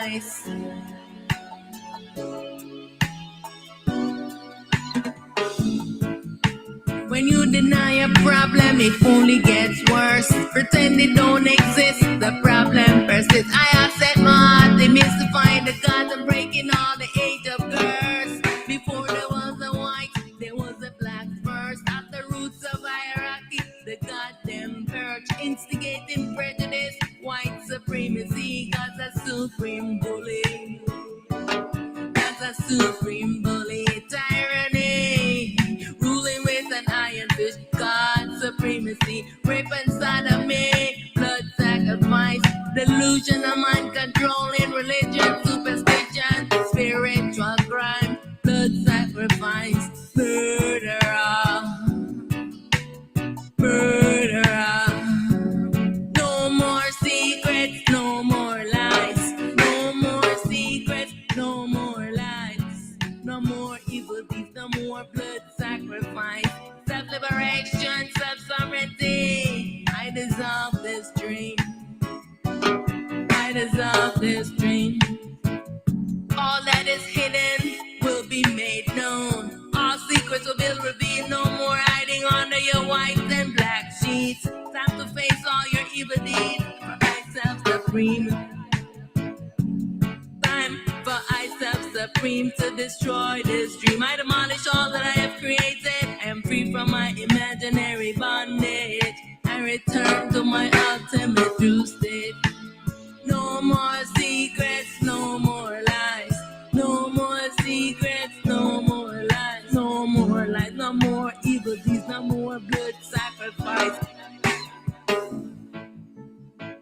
lies. When you deny a problem, it only gets worse. Pretend it don't exist, the problem persists. I have set my heart, they mystifying the gods and breaking all the age of curse. Before there was a white, there was a black first. At the roots of hierarchy, the goddamn purge. Instigating prejudice, white supremacy. God's a supreme bully. God's a supreme bully. Tyranny, ruling with an iron fist. God supremacy, rape and sodomy, blood sacrifice, delusion of mind controlling religion, superstition, spiritual crime, blood sacrifice, murderer, murderer. No more secrets, no more lies. No more secrets, no more lies. No more evil deeds, no more blood sacrifice. Self-liberation, self-sovereignty. I dissolve this dream. I dissolve this dream. All that is hidden will be made known. All secrets will be revealed. No more hiding under your white and black sheets. Time to face all your evil deeds. For I self-supreme. Time for I self-supreme to destroy this dream. I demolish all that I have created. I am free from my imaginary bondage. I return to my ultimate true state. No more secrets, no more lies. No more secrets, no more lies. No more lies, no more evil deeds, no more blood sacrifice.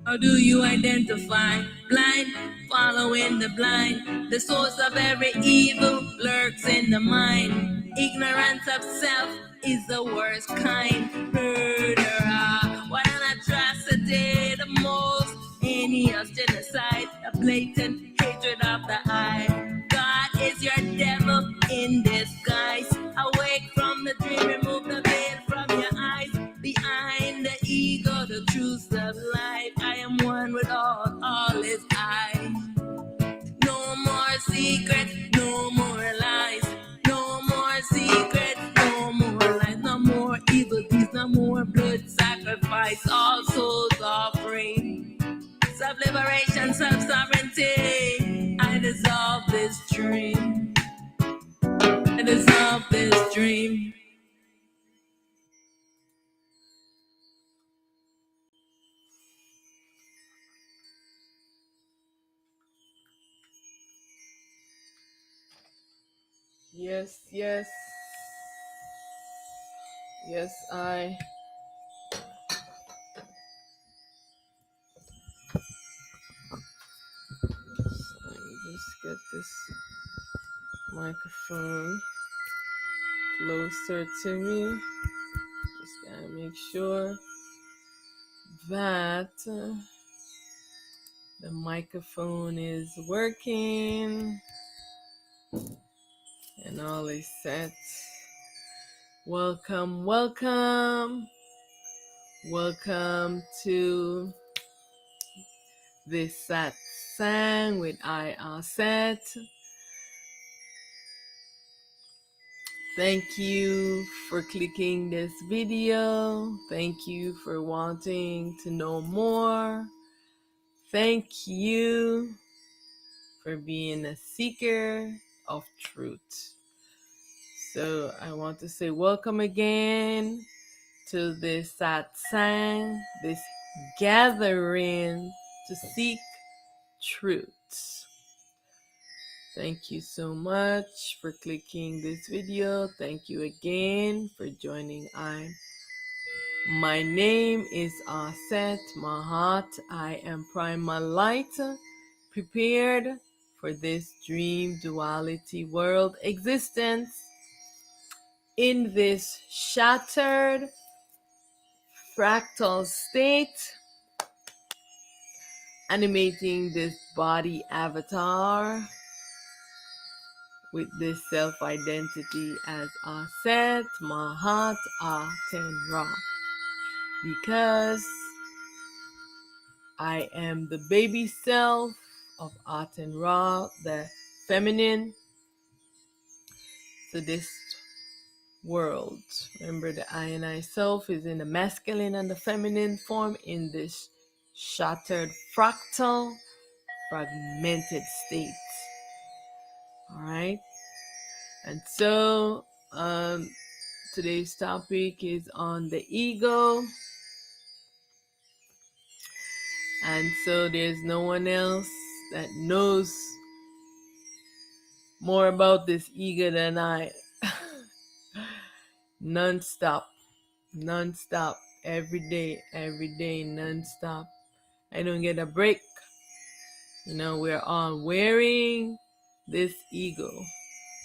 How do you identify? Blind, following the blind. The source of every evil lurks in the mind. Ignorance of self is the worst kind. Murderer, what an atrocity, the most heinous genocide, a blatant hatred of the eye. God is your devil in disguise. Awake from the dream, remove the veil from your eyes. Behind the ego, the truth of life. I am one with all is I. No more secrets, no more lies. No more secrets, no more lies. No more evil deeds, no more blood sacrifice. All souls are free. Self-liberation, self-sovereignty. I dissolve this dream. I dissolve this dream. Yes, yes. Yes, I. So let me just get this microphone closer to me. Just gotta make sure that the microphone is working and all is set. Welcome, welcome. Welcome to this satsang with Auset. Thank you for clicking this video. Thank you for wanting to know more. Thank you for being a seeker of truth. So I want to say welcome again to this satsang, this gathering to seek truth. Thank you so much for clicking this video. Thank you again for joining. My name is Auset Mahat. I am Primal Light, prepared for this dream duality world existence in this shattered fractal state, animating this body avatar with this self-identity as Auset Mahat Aten Ra, because I am the baby self of Aten Ra, the feminine, to this world. Remember, the I and I self is in the masculine and the feminine form in this shattered, fractal, fragmented state. All right. And so today's topic is on the ego. And so there's no one else that knows more about this ego than I. Non-stop, every day, non-stop. I don't get a break. We're all wearing this ego.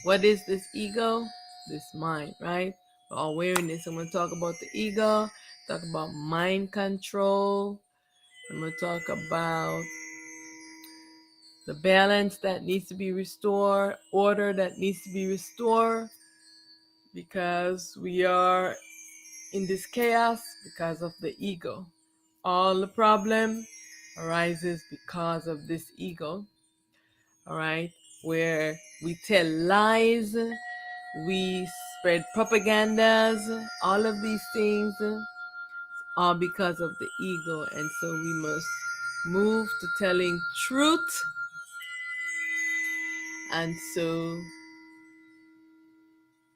What is this ego? This mind, right? We're all wearing this. I'm going to talk about the ego, talk about mind control. I'm going to talk about the balance that needs to be restored, order that needs to be restored, because we are in this chaos because of the ego. All the problem arises because of this ego. All right, where we tell lies, we spread propagandas, all of these things, all because of the ego. And so we must move to telling truth. And so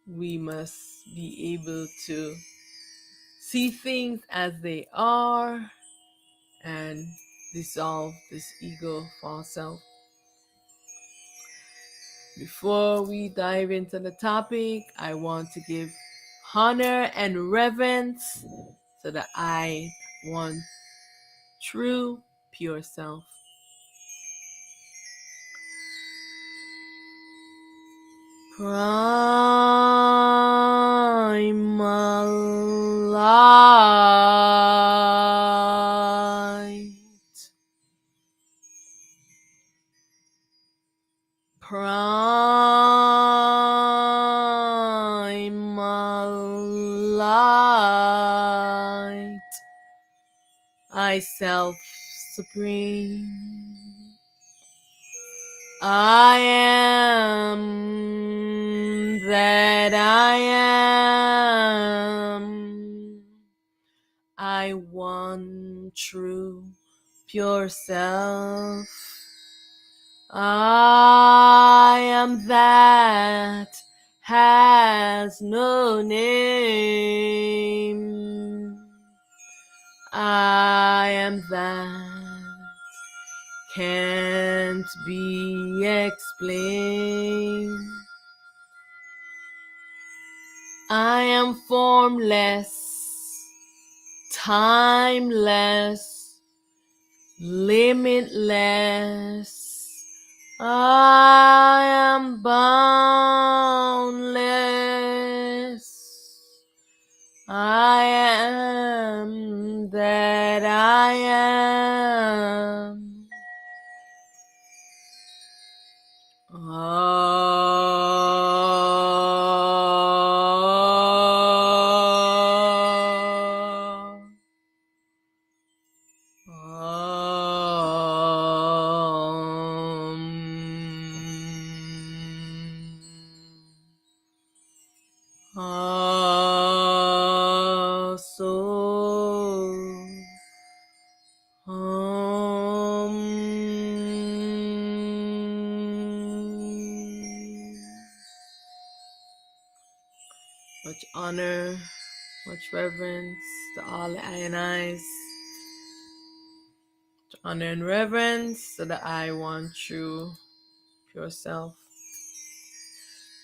we must be able to see things as they are and dissolve this ego false self. Before we dive into the topic, I want to give honor and reverence to the I, one true, pure self. Primal light. Primal light. I self supreme. I am that I am. I one true pure self. I am that has no name. I am that can't be explained. I am formless, timeless, limitless. I am boundless. I am that I am. Much honor, much reverence to all the I and I's. Much honor and reverence to the I one true pure self.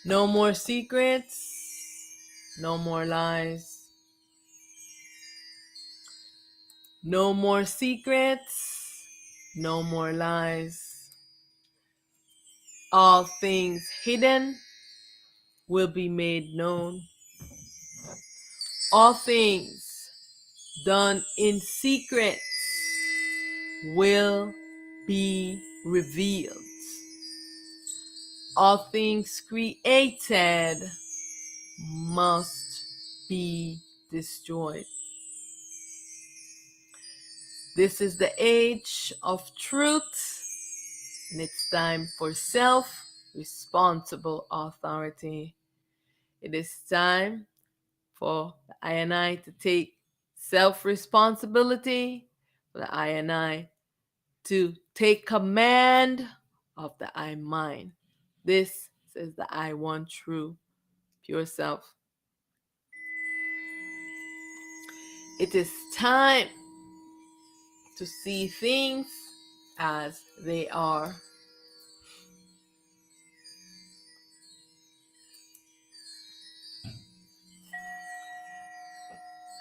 No more secrets, no more lies. No more secrets, no more lies. All things hidden will be made known. All things done in secret will be revealed. All things created must be destroyed. This is the age of truth. And it's time for self-responsible authority. It is time for the I and I to take self-responsibility, for the I and I to take command of the I mind. This says the I one true, pure self. It is time to see things as they are.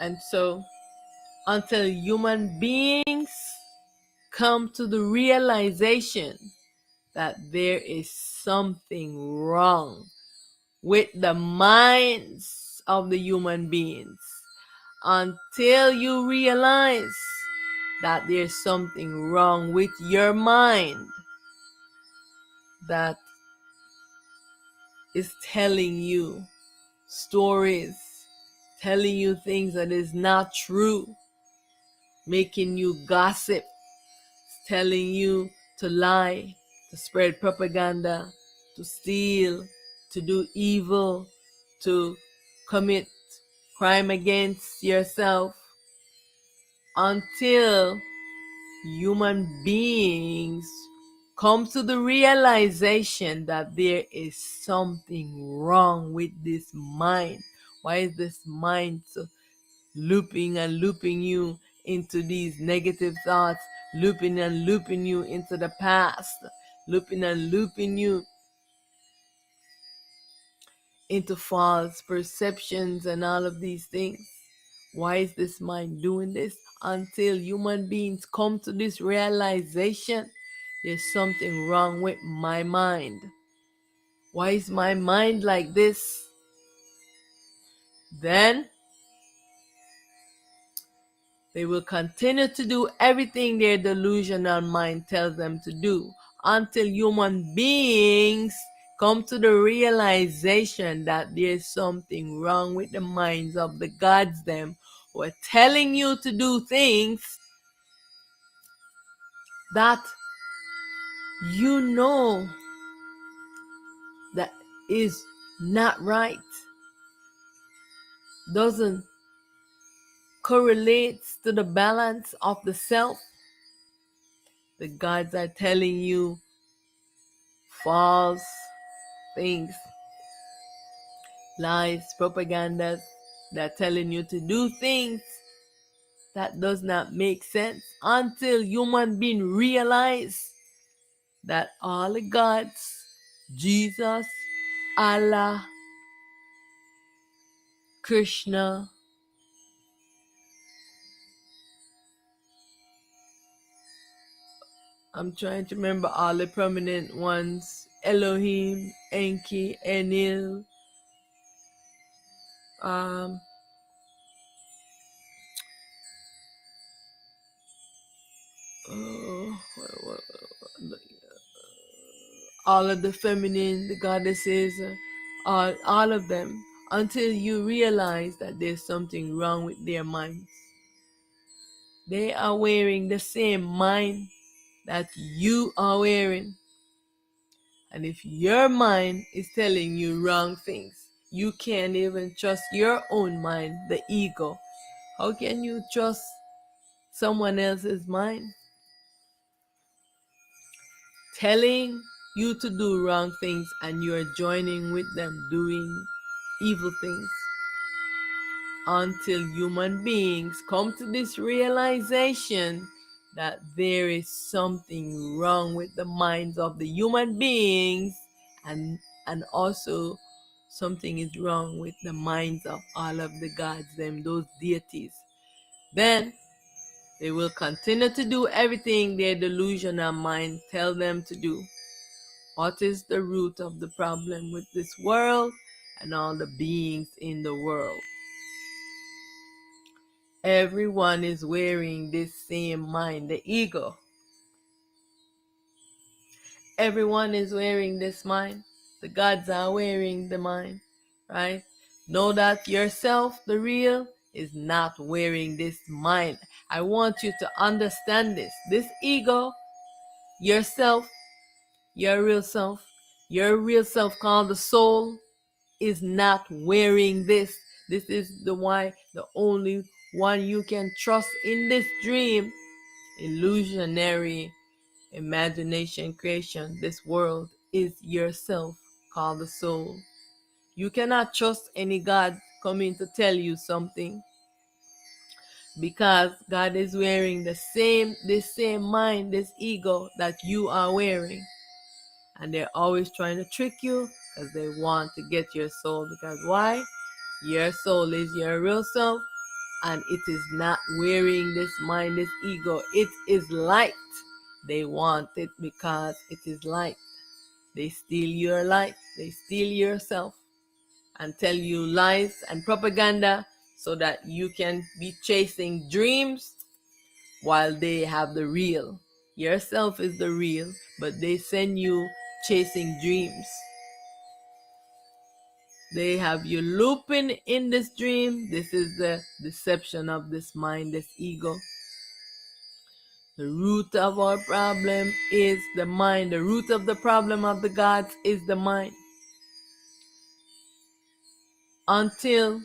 And so, until human beings come to the realization that there is something wrong with the minds of the human beings, until you realize that there's something wrong with your mind that is telling you stories, telling you things that is not true, making you gossip, telling you to lie, to spread propaganda, to steal, to do evil, to commit crime against yourself, until human beings come to the realization that there is something wrong with this mind. Why is this mind so looping and looping you into these negative thoughts, looping and looping you into the past, looping and looping you into false perceptions and all of these things? Why is this mind doing this? Until human beings come to this realization, there's something wrong with my mind. Why is my mind like this? Then they will continue to do everything their delusional mind tells them to do until human beings come to the realization that there's something wrong with the minds of the gods them who are telling you to do things that you know that is not right, doesn't correlate to the balance of the self. The gods are telling you false things, lies, propagandas. They're telling you to do things that does not make sense until human being realize that all the gods, Jesus, Allah, Krishna, I'm trying to remember all the prominent ones, Elohim, Enki, Enil, um, oh, all of the feminine, the goddesses, all of them, until you realize that there's something wrong with their minds. They are wearing the same mind that you are wearing. And if your mind is telling you wrong things, you can't even trust your own mind, the ego. How can you trust someone else's mind? Telling you to do wrong things and you are joining with them doing evil things. Until human beings come to this realization that there is something wrong with the minds of the human beings, and also something is wrong with the minds of all of the gods, them, those deities. Then they will continue to do everything their delusional mind tell them to do. What is the root of the problem with this world and all the beings in the world? Everyone is wearing this same mind, the ego. Everyone is wearing this mind. The gods are wearing the mind, right? Know that yourself, the real, is not wearing this mind. I want you to understand this. This ego, yourself, Your real self, called the soul, is not wearing this. This is the only one you can trust in this dream, illusionary imagination creation. This world is yourself, called the soul. You cannot trust any God coming to tell you something, because God is wearing this same mind, this ego that you are wearing. And they're always trying to trick you because they want to get your soul. Because why? Your soul is your real self, and it is not wearing this mind, this ego. It is light. They want it because it is light. They steal your light. They steal yourself and tell you lies and propaganda so that you can be chasing dreams while they have the real. Yourself is the real, but they send you chasing dreams. They have you looping in this dream. This is the deception of this mind, this ego. The root of our problem is the mind. The root of the problem of the gods is the mind. Until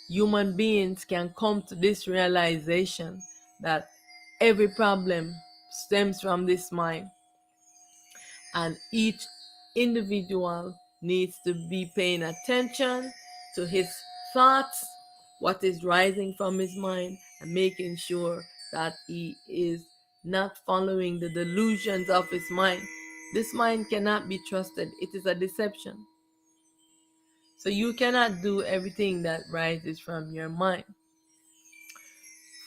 human beings can come to this realization that every problem stems from this mind, and each individual needs to be paying attention to his thoughts, what is rising from his mind, and making sure that he is not following the delusions of his mind. This mind cannot be trusted. It is a deception. So you cannot do everything that rises from your mind.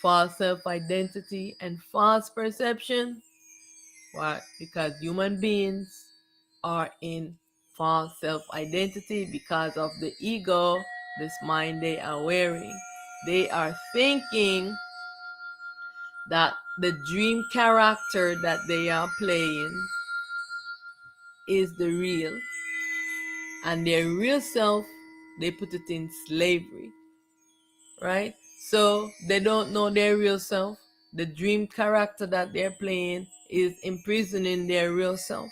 False self-identity and false perception. Why? Because human beings are in false self-identity because of the ego, this mind they are wearing. They are thinking that the dream character that they are playing is the real, and their real self, they put it in slavery, right? So they don't know their real self. The dream character that they're playing is imprisoning their real self.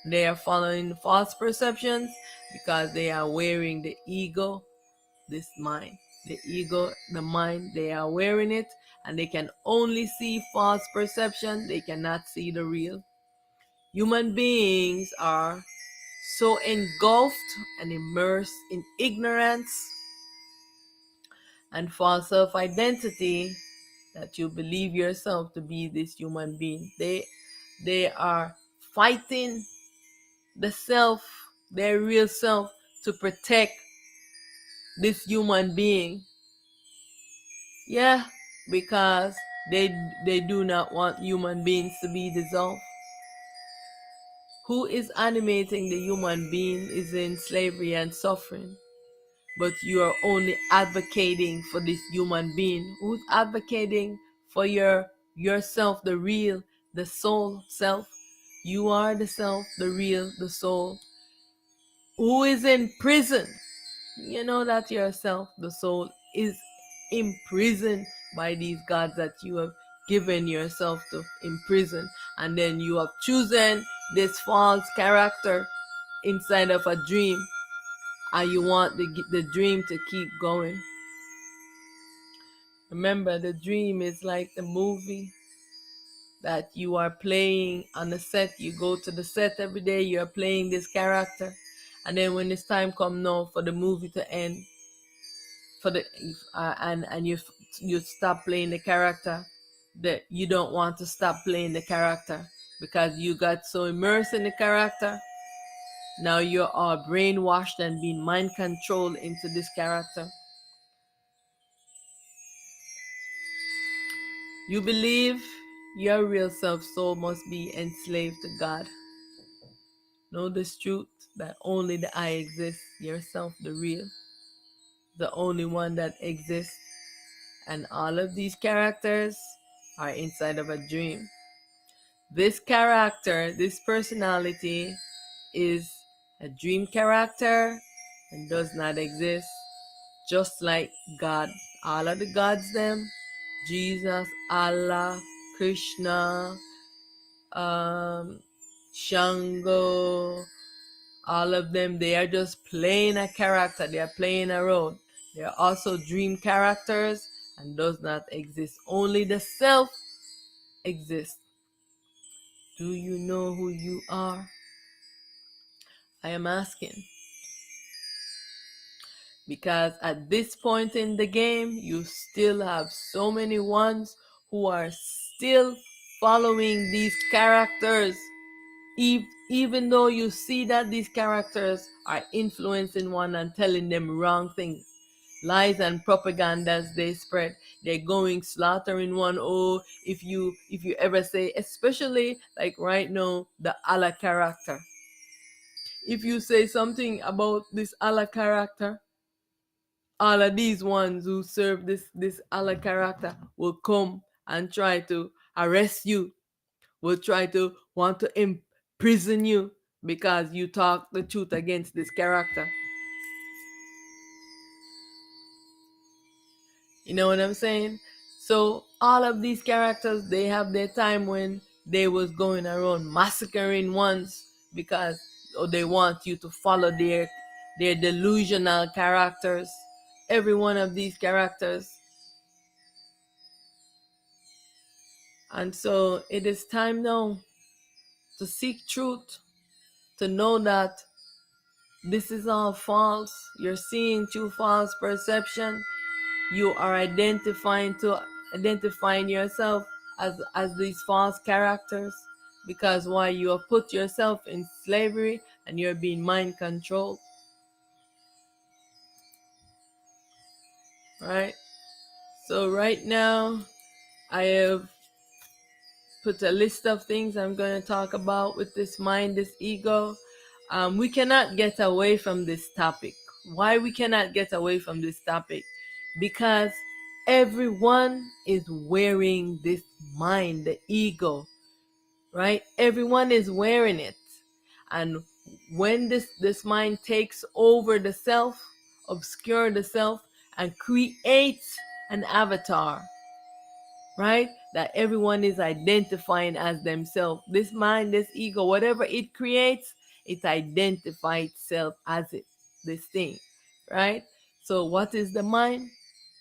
They are following false perceptions because they are wearing the ego, this mind. The ego, the mind, they are wearing it, and they can only see false perception. They cannot see the real. Human beings are so engulfed and immersed in ignorance and false self-identity that you believe yourself to be this human being. They are fighting the self, their real self, to protect this human being. Yeah, because they do not want human beings to be dissolved. Who is animating the human being is in slavery and suffering. But you are only advocating for this human being. Who's advocating for yourself, the real, the soul self? You are the self, the real, the soul. Who is in prison? You know that yourself, the soul, is imprisoned by these gods that you have given yourself to imprison. And then you have chosen this false character inside of a dream, and you want the dream to keep going. Remember, the dream is like the movie that you are playing on the set. You go to the set every day, you're playing this character, and then when it's time come now for the movie to end, for the and you stop playing the character, that you don't want to stop playing the character because you got so immersed in the character. Now you are brainwashed and being mind controlled into this character. You believe your real self soul must be enslaved to God. Know this truth, that only the I exists, yourself, the real, the only one that exists. And all of these characters are inside of a dream. This character, this personality is a dream character and does not exist, just like God. All of the gods them, Jesus, Allah, Krishna, Shango, all of them, they are just playing a character. They are playing a role. They are also dream characters and does not exist. Only the self exists. Do you know who you are? I am asking. Because at this point in the game, you still have so many ones who are still following these characters. Even though you see that these characters are influencing one and telling them wrong things, lies and propagandas they spread, they're going slaughtering one. Oh, if you ever say, especially like right now, the Allah character, if you say something about this Allah character, all of these ones who serve this Allah character will come and try to arrest you, will try to want to imprison you because you talk the truth against this character. You know what I'm saying? So all of these characters, they have their time when they was going around massacring ones because they want you to follow their delusional characters. Every one of these characters. And so it is time now to seek truth, to know that this is all false. You're seeing through false perception. You are identifying yourself as these false characters, because why? You have put yourself in slavery and you're being mind controlled. Right? So right now I have put a list of things I'm going to talk about with this mind, this ego. We cannot get away from this topic. Why we cannot get away from this topic? Because everyone is wearing this mind, the ego, right? Everyone is wearing it. And when this mind takes over the self, obscure the self, and creates an avatar, right? That everyone is identifying as themselves. This mind, this ego, whatever it creates, it identifies itself as it, this thing, right? So what is the mind?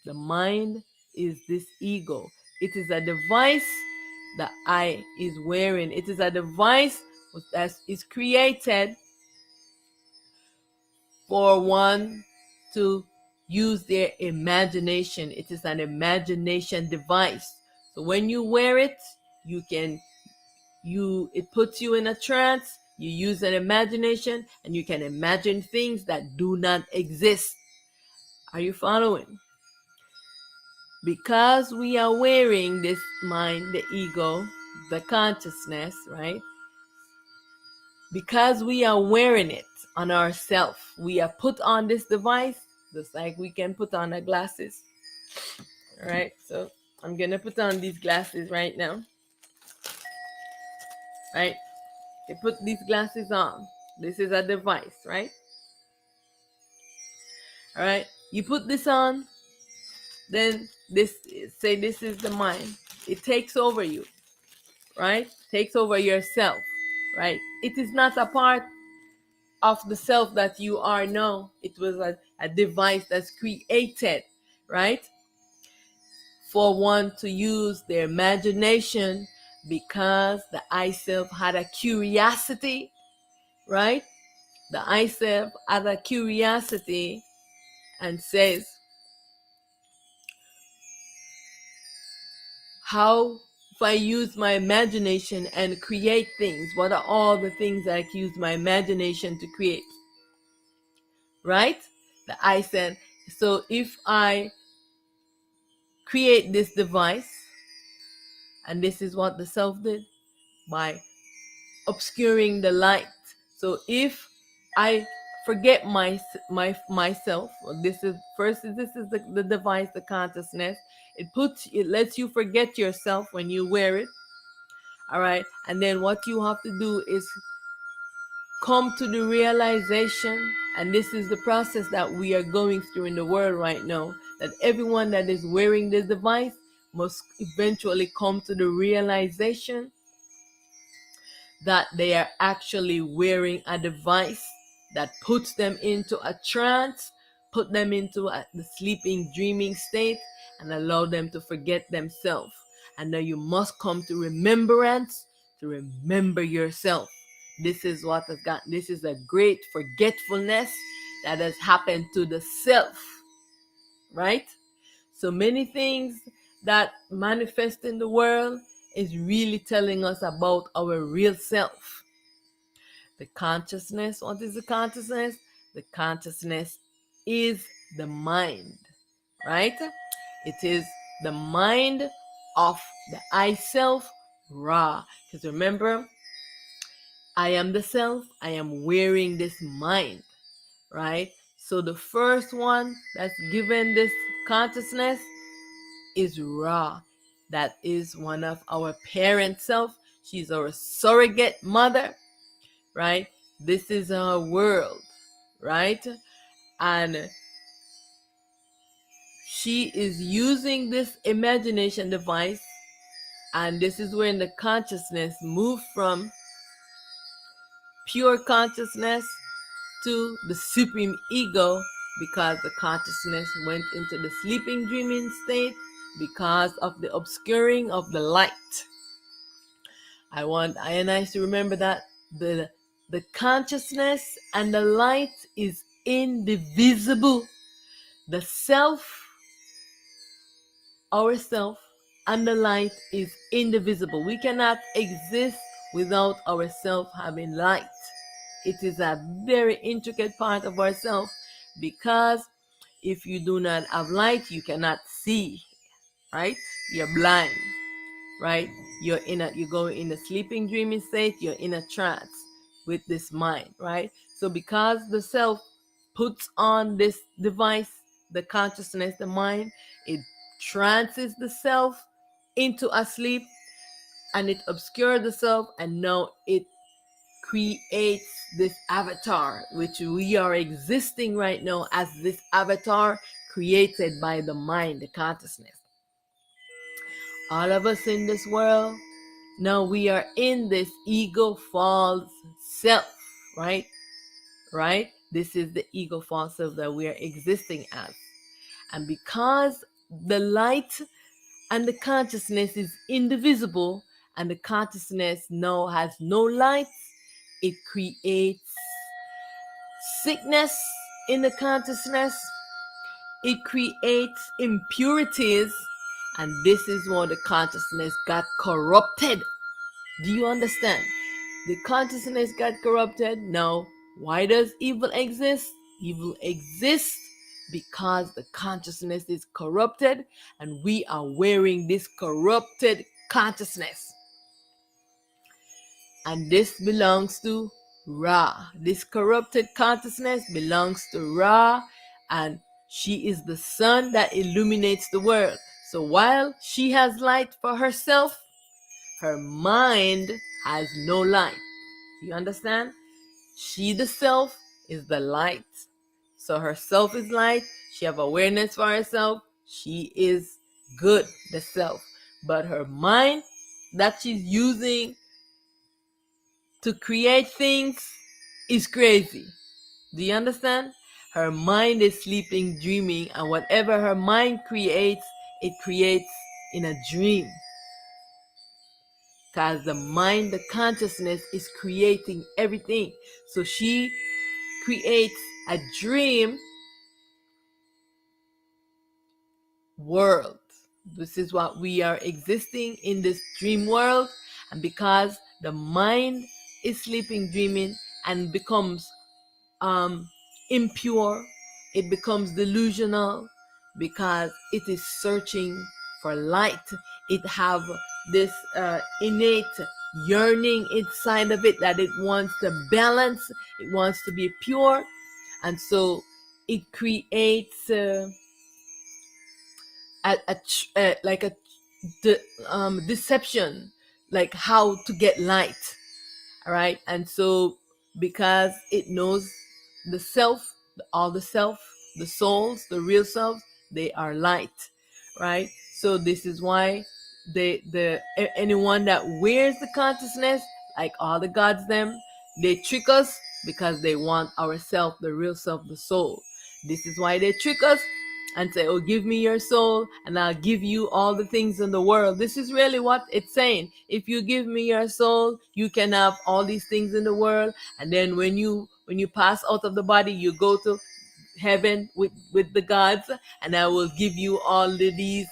The mind is this ego. It is a device that I is wearing. It is a device that is created for one to use their imagination. It is an imagination device. So when you wear it, it puts you in a trance. You use an imagination and you can imagine things that do not exist. Are you following? Because we are wearing this mind, the ego, the consciousness, right? Because we are wearing it on ourselves, we are put on this device just like we can put on our glasses. All right, so I'm gonna put on these glasses right now. Right, you put these glasses on. This is a device, right? All right, you put this on, then this is the mind. It takes over you, right? Takes over yourself, right? It is not a part of the self that you are now. It was a device that's created, right? For one to use their imagination, because the I self had a curiosity, right? The I self had a curiosity and says, how if I use my imagination and create things, what are all the things I can use my imagination to create? Right? The I said, so if I create this device, and this is what the self did by obscuring the light. So if I forget myself, this is the device, the consciousness. It lets you forget yourself when you wear it. All right, and then what you have to do is come to the realization, and this is the process that we are going through in the world right now, that everyone that is wearing this device must eventually come to the realization that they are actually wearing a device that puts them into a trance, put them into the sleeping, dreaming state, and allow them to forget themselves. And now you must come to remembrance to remember yourself. This is what has got, this is a great forgetfulness that has happened to the self, right? So many things that manifest in the world is really telling us about our real self. The consciousness, what is the consciousness? The consciousness is the mind, right? It is the mind of the I self, Ra. Because remember, I am the self, I am wearing this mind, right? So the first one that's given this consciousness is Ra. That is one of our parent self. She's our surrogate mother, right? This is our world, right? And she is using this imagination device, and this is when the consciousness moved from pure consciousness to the supreme ego, because the consciousness went into the sleeping dreaming state because of the obscuring of the light. I want I and I to remember that the consciousness and the light is indivisible. The self, ourself, and the light is indivisible. We cannot exist without ourself having light. It is a very intricate part of ourself, because if you do not have light, you cannot see, right? You're blind, right? You go in a sleeping dreaming state, you're in a trance with this mind, right? So because the self puts on this device, the consciousness, the mind, it trances the self into a sleep, and it obscures the self, and now it creates this avatar, which we are existing right now as this avatar created by the mind, the consciousness. All of us in this world, now we are in this ego false self, right? Right? This is the ego false self that we are existing as. And because the light and the consciousness is indivisible, and the consciousness now has no light, it creates sickness in the consciousness, it creates impurities, and this is when the consciousness got corrupted. Do you understand? The consciousness got corrupted. Now, why does evil exist? Evil exists because the consciousness is corrupted, and we are wearing this corrupted consciousness. And this belongs to Ra. This corrupted consciousness belongs to Ra, and she is the sun that illuminates the world. So while she has light for herself, her mind has no light. Do you understand? She, the self, is the light. So herself is light. She have awareness for herself. She is good, the self. But her mind that she's using to create things is crazy. Do you understand? Her mind is sleeping, dreaming, and whatever her mind creates, it creates in a dream. Because the mind, the consciousness is creating everything. So she creates a dream world. This is what we are existing in, this dream world. And because the mind is sleeping, dreaming, and becomes impure, it becomes delusional, because it is searching for light. It have this innate yearning inside of it that it wants to balance, it wants to be pure, and so it creates like a deception, like how to get light. All right. And so because it knows the self, all the self, the souls, the real self, they are light, right? So this is why anyone that wears the consciousness, like all the gods them. They trick us because they want ourself, the real self, the soul. This is why they trick us and say, oh, give me your soul and I'll give you all the things in the world. This is really what it's saying. If you give me your soul, you can have all these things in the world. And then when you pass out of the body, you go to heaven with the gods, and I will give you all of these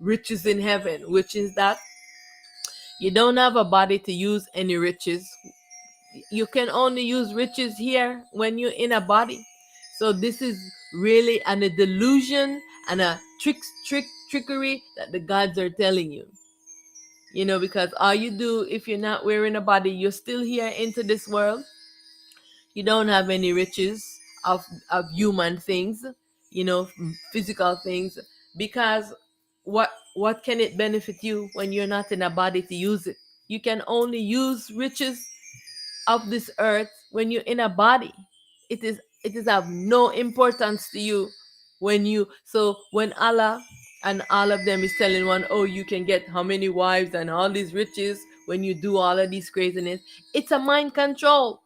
riches in heaven, which is that you don't have a body to use any riches. You can only use riches here when you're in a body. So this is really a delusion and a trickery that the gods are telling you. Because all you do, if you're not wearing a body, you're still here into this world. You don't have any riches of human things, physical things, because what can it benefit you when you're not in a body to use it? You can only use riches of this earth when you're in a body. It is of no importance to you when Allah and all of them is telling one, oh, you can get how many wives and all these riches when you do all of these craziness. It's a mind control.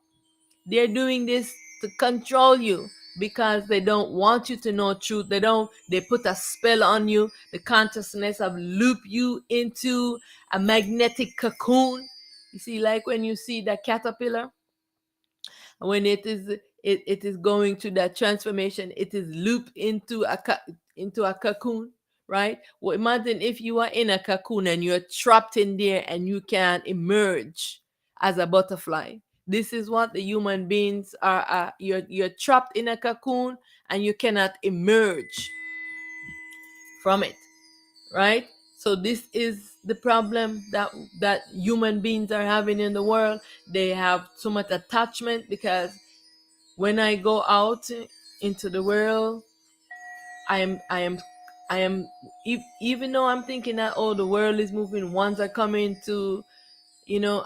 They're doing this to control you because they don't want you to know truth. They put a spell on you. The consciousness of loop you into a magnetic cocoon. You see, like when you see the caterpillar, when it is going through that transformation, it is looped into a cocoon, right? Well, imagine if you are in a cocoon and you're trapped in there and you can't emerge as a butterfly. This is what the human beings are. You're trapped in a cocoon and you cannot emerge from it, right? So this is the problem that human beings are having in the world. They have so much attachment because when I go out into the world, I am even though I'm thinking that, oh, the world is moving, ones are coming to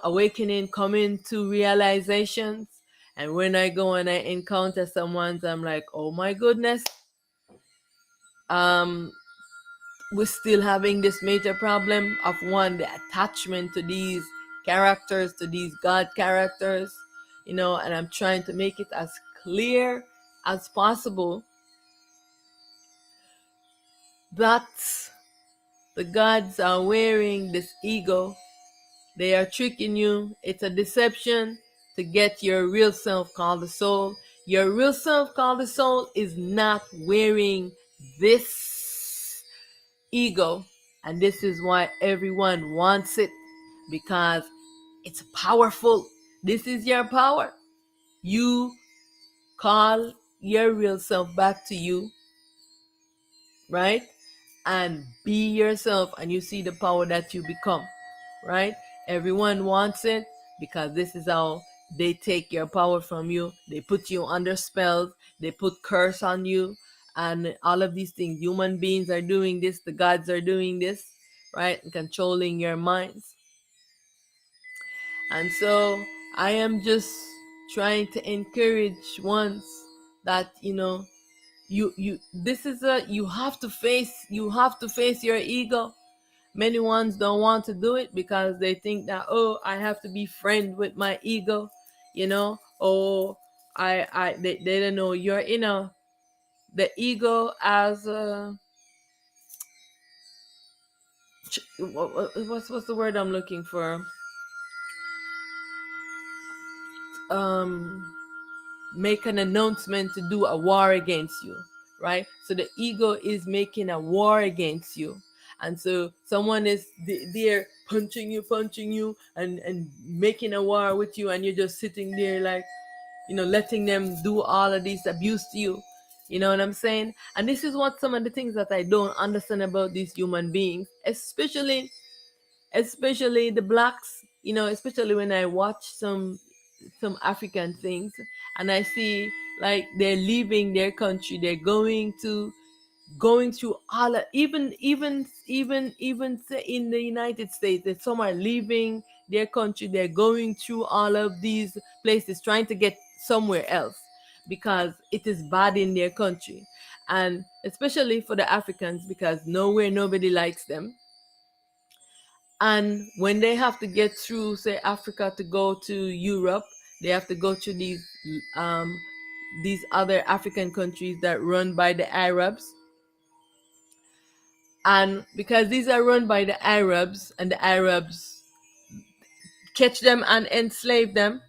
awakening, coming to realizations. And when I go and I encounter someone, I'm like, oh my goodness, um we're still having this major problem of one, the attachment to these characters, to these god characters, and I'm trying to make it as clear as possible that the gods are wearing this ego. They are tricking you. It's a deception to get your real self called the soul. Your real self called the soul is not wearing this ego. And this is why everyone wants it, because it's powerful. This is your power. You call your real self back to you, right? And be yourself, and you see the power that you become, right? Everyone wants it because this is how they take your power from you. They put you under spells, they put curse on you, and all of these things. Human beings are doing this, the gods are doing this, right? And controlling your minds. And so I am just trying to encourage ones that you this is a you have to face your ego. Many ones don't want to do it because they think that, oh, I have to be friend with my ego, or they don't know you're in a the ego as a what's the word I'm looking for, um make an announcement to do a war against you, right? So the ego is making a war against you. And so someone is there punching you and making a war with you, and you're just sitting there like, letting them do all of this abuse to you. You know what I'm saying? And this is what some of the things that I don't understand about these human beings, especially the blacks, especially when I watch some African things, and I see like they're leaving their country, they're going through all of, even say in the United States, that some are leaving their country, they're going through all of these places trying to get somewhere else because it is bad in their country. And especially for the Africans, because nobody likes them. And when they have to get through, say, Africa to go to Europe, they have to go to these other African countries that run by the Arabs. And because these are run by the Arabs, and the Arabs catch them and enslave them,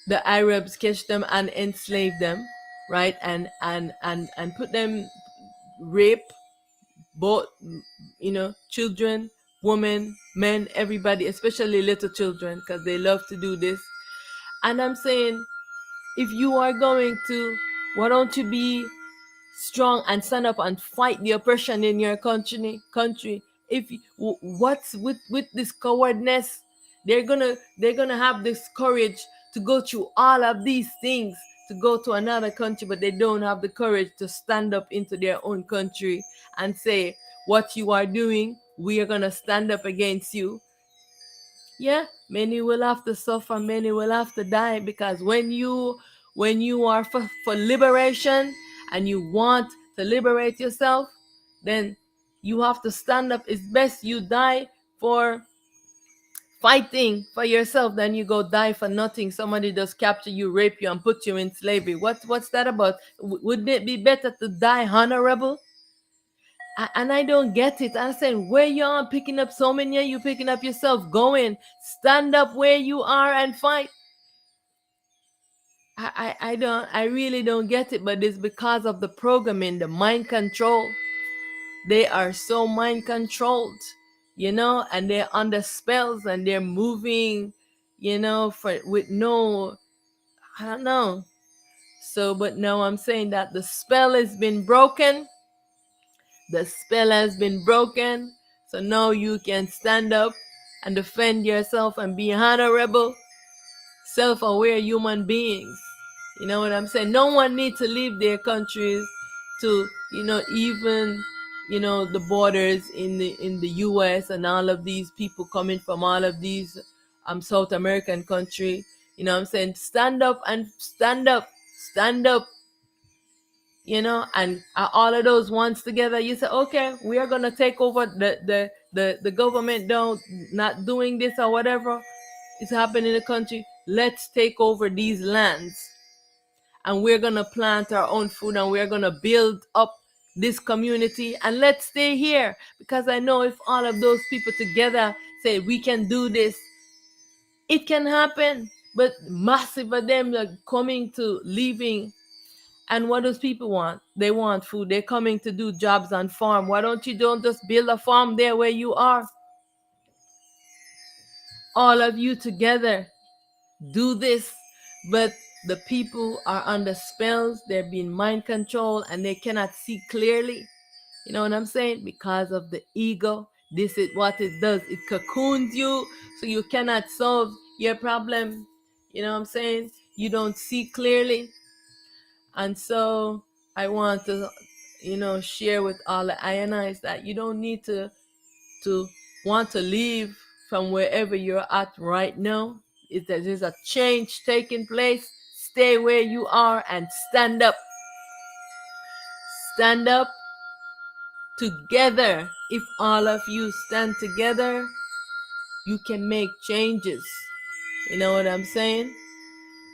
the Arabs catch them and enslave them, right? And put them, rape both, children, women, men, everybody, especially little children, because they love to do this. And I'm saying, if you are going to, why don't you be strong and stand up and fight the oppression in your country? If what's with this cowardness? They're gonna have this courage to go through all of these things to go to another country, but they don't have the courage to stand up into their own country and say, what you are doing, we are gonna stand up against you. Yeah, many will have to suffer, many will have to die, because when you are for liberation and you want to liberate yourself, then you have to stand up. It's best you die for fighting for yourself than you go die for nothing. Somebody just capture you, rape you, and put you in slavery. What's that about? Wouldn't it be better to die honorable? And I don't get it. I'm saying, where you are picking up so many, you picking up yourself, going, stand up where you are and fight. I really don't get it, but it's because of the programming, the mind control. They are so mind controlled, and they're under spells and they're moving, with no, I don't know. So, but now I'm saying that the spell has been broken. The spell has been broken. So now you can stand up and defend yourself and be honorable, self-aware human beings. You know what I'm saying? No one needs to leave their countries to, even, the borders in the US, and all of these people coming from all of these South American country. You know what I'm saying? Stand up and stand up. Stand up, and all of those ones together, you say, okay, we are going to take over the government don't not doing this or whatever is happening in the country. Let's take over these lands, and we're going to plant our own food, and we're going to build up this community, and let's stay here. Because I know if all of those people together say we can do this, it can happen. But massive of them are coming to leaving. And what does people want? They want food. They're coming to do jobs on farm. Why don't you just build a farm there where you are? All of you together do this. But the people are under spells. They're being mind controlled and they cannot see clearly. You know what I'm saying? Because of the ego. This is what it does. It cocoons you so you cannot solve your problem. You know what I'm saying? You don't see clearly. And so I want to, share with all the INIs that you don't need to want to leave from wherever you're at right now. If there's a change taking place, stay where you are and stand up. Stand up together. If all of you stand together, you can make changes. You know what I'm saying?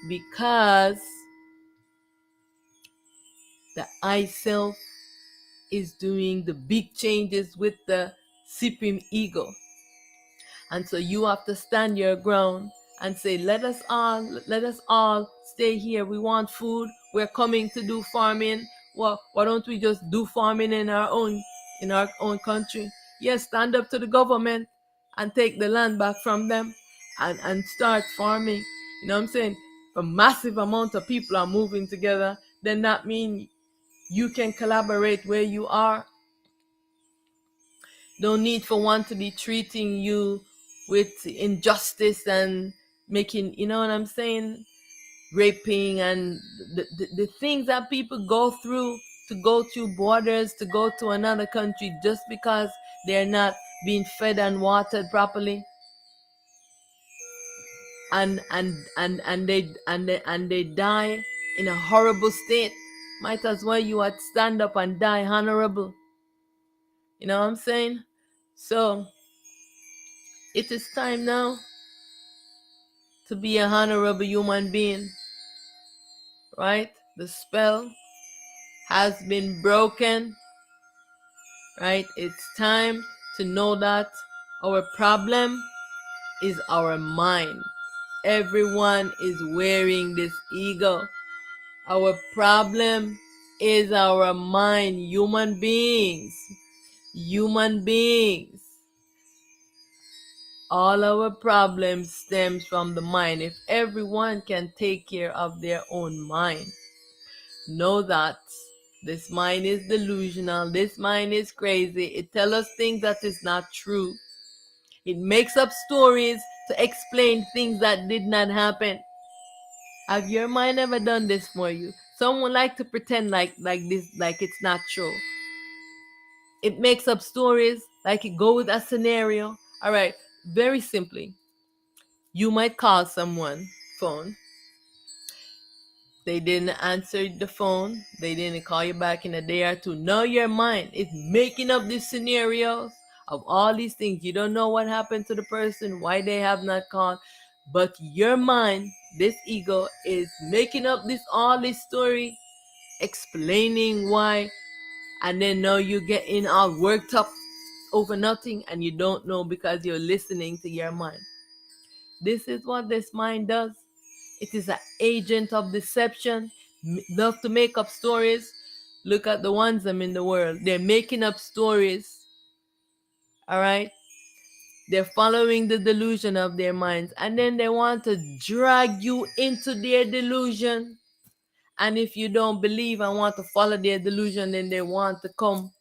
Because the I self is doing the big changes with the supreme ego. And so you have to stand your ground and say, let us all stay here. We want food. We're coming to do farming. Well, why don't we just do farming in our own country? Yes, stand up to the government and take the land back from them and start farming. You know what I'm saying? A massive amount of people are moving together, then that means you can collaborate where you are. No need for one to be treating you with injustice and making, you know what I'm saying, raping and the things that people go through to go through borders, to go to another country just because they're not being fed and watered properly. And they die in a horrible state. Might as well you had stand up and die honorable. You know what I'm saying? So it is time now to be a honorable human being, right? The spell has been broken, right? It's time to know that our problem is our mind. Everyone is wearing this ego. Our problem is our mind. Human beings. Human beings. All our problems stems from the mind. If everyone can take care of their own mind, know that this mind is delusional. This mind is crazy. It tells us things that is not true. It makes up stories to explain things that did not happen. Have your mind ever done this for you? Someone like to pretend like this, like it's not true. It makes up stories, like it goes with a scenario. All right, very simply, you might call someone phone. They didn't answer the phone. They didn't call you back in a day or two. Now your mind is making up these scenarios of all these things. You don't know what happened to the person, why they have not called, but your mind, this ego, is making up this story, explaining why, and then now you get in all worked up over nothing, and you don't know because you're listening to your mind. This is what this mind does. It is an agent of deception. Love to make up stories. Look at the ones them in the world. They're making up stories. All right. They're following the delusion of their minds, and then they want to drag you into their delusion. And if you don't believe and want to follow their delusion, then they want to come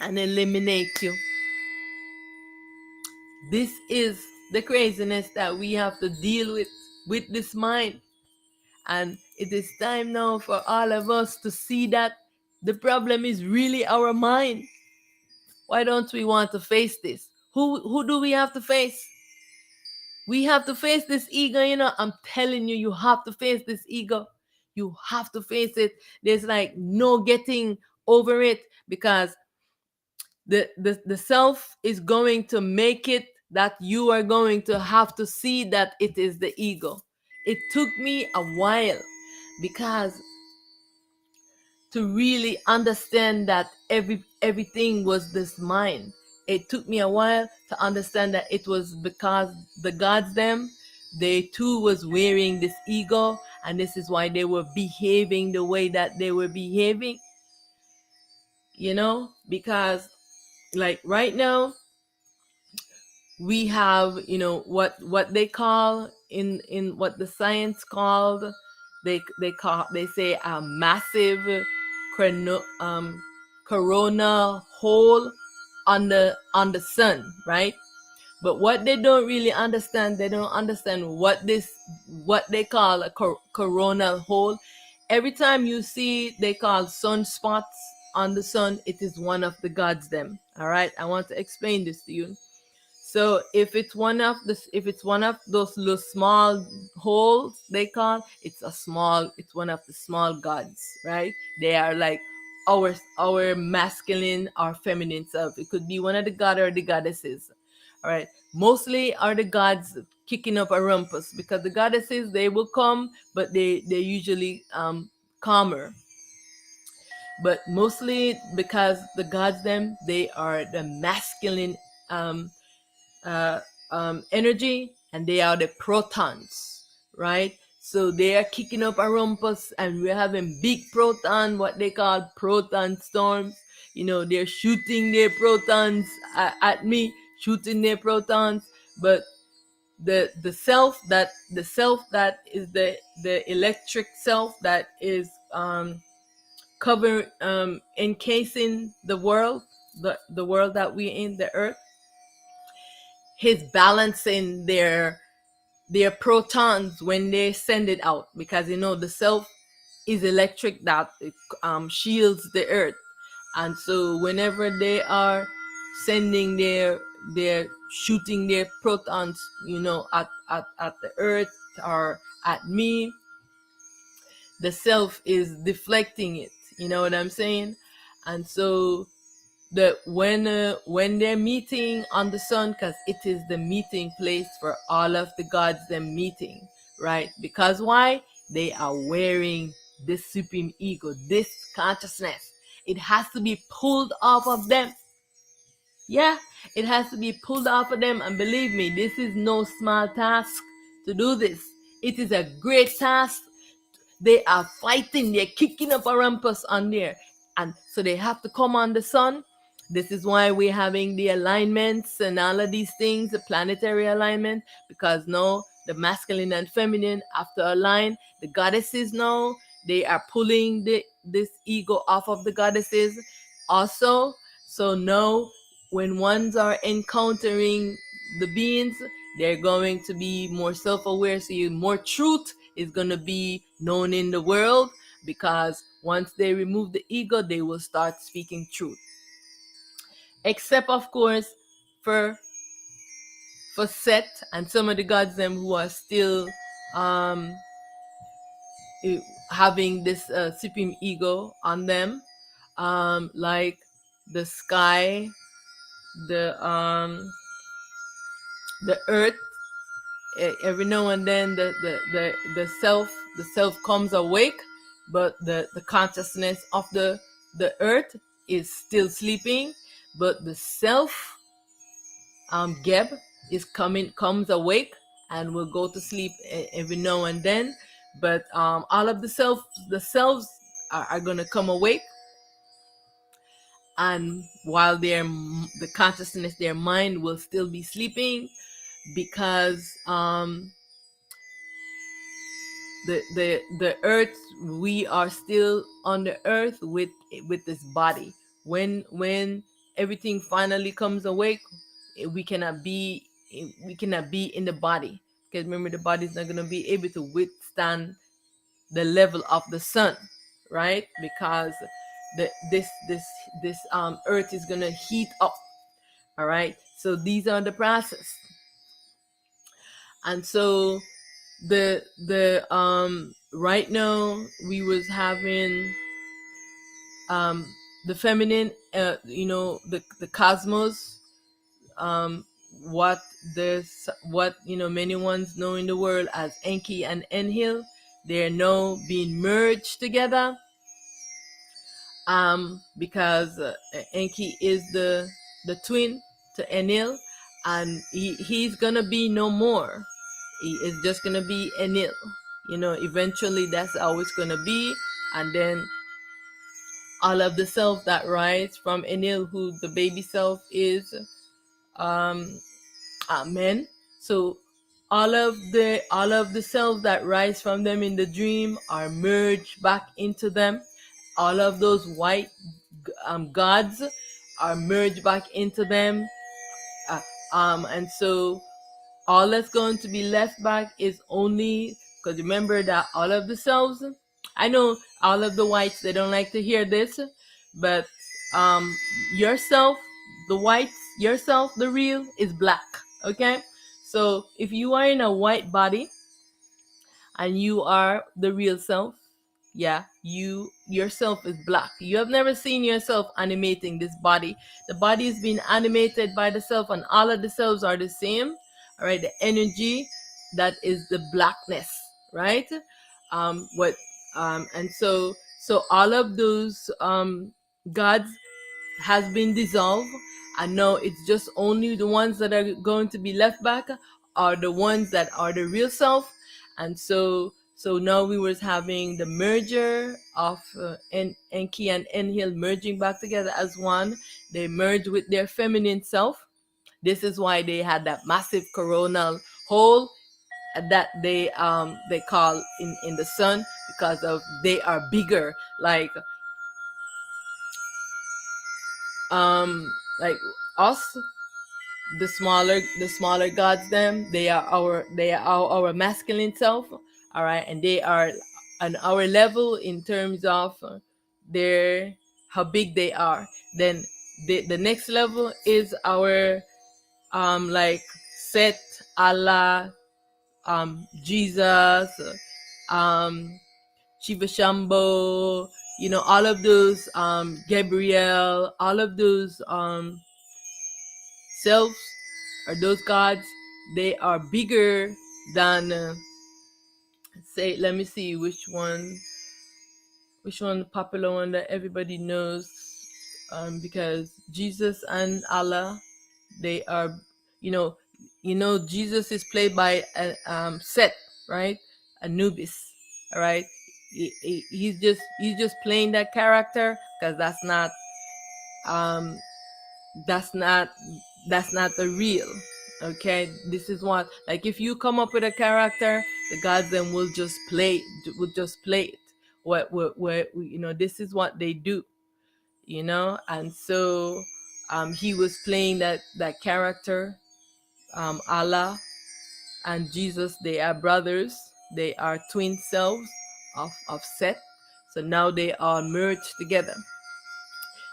and eliminate you. This is the craziness that we have to deal with this mind. And it is time now for all of us to see that the problem is really our mind. Why don't we want to face this? Who do we have to face? We have to face this ego, I'm telling you, you have to face this ego. You have to face it. There's like no getting over it, because the self is going to make it that you are going to have to see that it is the ego. It took me a while, because to really understand that everything was this mind. It took me a while to understand that it was because the gods them, they too was wearing this ego, and this is why they were behaving the way that they were behaving. Because like right now we have, what they call in what the science called, they say a massive corona hole on the sun, right? But what they don't really understand, they don't understand what they call a coronal hole. Every time you see they call sunspots on the sun, it is one of the gods them. All right, I want to explain this to you. So if it's one of those little small holes they call, it's one of the small gods, right? They are like our masculine or feminine self. It could be one of the god or the goddesses. All right. Mostly are the gods kicking up a rumpus, because the goddesses, they will come, but they're usually calmer. But mostly because the gods them, they are the masculine um uh, energy, and they are the protons, right? So they are kicking up a rumpus, and we're having big proton, what they call proton storms. They're shooting their protons at me, shooting their protons. But the self that is the electric self that is cover encasing the world, the world that we're in, the earth, is balancing their protons when they send it out, because the self is electric that shields the earth. And so whenever they are sending their shooting their protons, at the earth or at me, the self is deflecting it. You know what I'm saying? And so when they're meeting on the sun, because it is the meeting place for all of the gods, them meeting, right? Because why? They are wearing this supreme ego, this consciousness. It has to be pulled off of them. Yeah, it has to be pulled off of them. And believe me, this is no small task to do this. It is a great task. They are fighting, they're kicking up a rumpus on there. And so they have to come on the sun. This is why we're having the alignments and all of these things, the planetary alignment, because now the masculine and feminine have to align. The goddesses now, they are pulling this ego off of the goddesses also. So now when ones are encountering the beings, they're going to be more self-aware. So more truth is going to be known in the world, because once they remove the ego, they will start speaking truth. Except, of course, for Set and some of the gods them who are still having this supreme ego on them, like the sky, the earth. Every now and then the self comes awake, but the consciousness of the earth is still sleeping, but the self, Geb, comes awake and will go to sleep every now and then. But all of the selves are gonna come awake, and while the consciousness, their mind will still be sleeping, because the earth, we are still on the earth with this body. When everything finally comes awake, we cannot be in the body, because remember, the body is not going to be able to withstand the level of the sun, right? Because this earth is going to heat up. All right, so these are the process. And so the right now we was having the feminine, the cosmos, what many ones know in the world as Enki and Enlil. They're now being merged together, because Enki is the twin to Enlil, and he's gonna be no more. He is just gonna be Enlil. Eventually that's how it's gonna be. And then all of the self that rise from Enlil, who the baby self is, men. So all of the selves that rise from them in the dream are merged back into them. All of those white gods are merged back into them, and so all that's going to be left back is only, because remember that all of the selves, I know all of the whites, they don't like to hear this, but yourself, the whites, yourself, the real, is black. Okay, so if you are in a white body and you are the real self, yeah, yourself is black. You have never seen yourself animating this body. The body is being animated by the self, and all of the selves are the same. All right, the energy, that is the blackness, right? What And so all of those gods has been dissolved, and now it's just only the ones that are going to be left back are the ones that are the real self. And so now we was having the merger of Enki and Enlil merging back together as one. They merged with their feminine self. This is why they had that massive coronal hole that they call in the sun, because of they are bigger, like us, the smaller gods, them, they are our masculine self. All right, and they are on our level in terms of their how big they are. Then the next level is our like Set, Allah, Jesus, Shiva Shambho, all of those Gabriel, all of those selves, or those gods, they are bigger than say, let me see which one popular one that everybody knows, because Jesus and Allah, they are, you know Jesus is played by Set, right? Anubis. All right. He's just playing that character, because um that's not that's not the real. Okay, this is what, like, if you come up with a character, the gods then will just play it. This is what they do. And so he was playing that character. Allah and Jesus, they are brothers. They are twin selves of Set. So now they are merged together.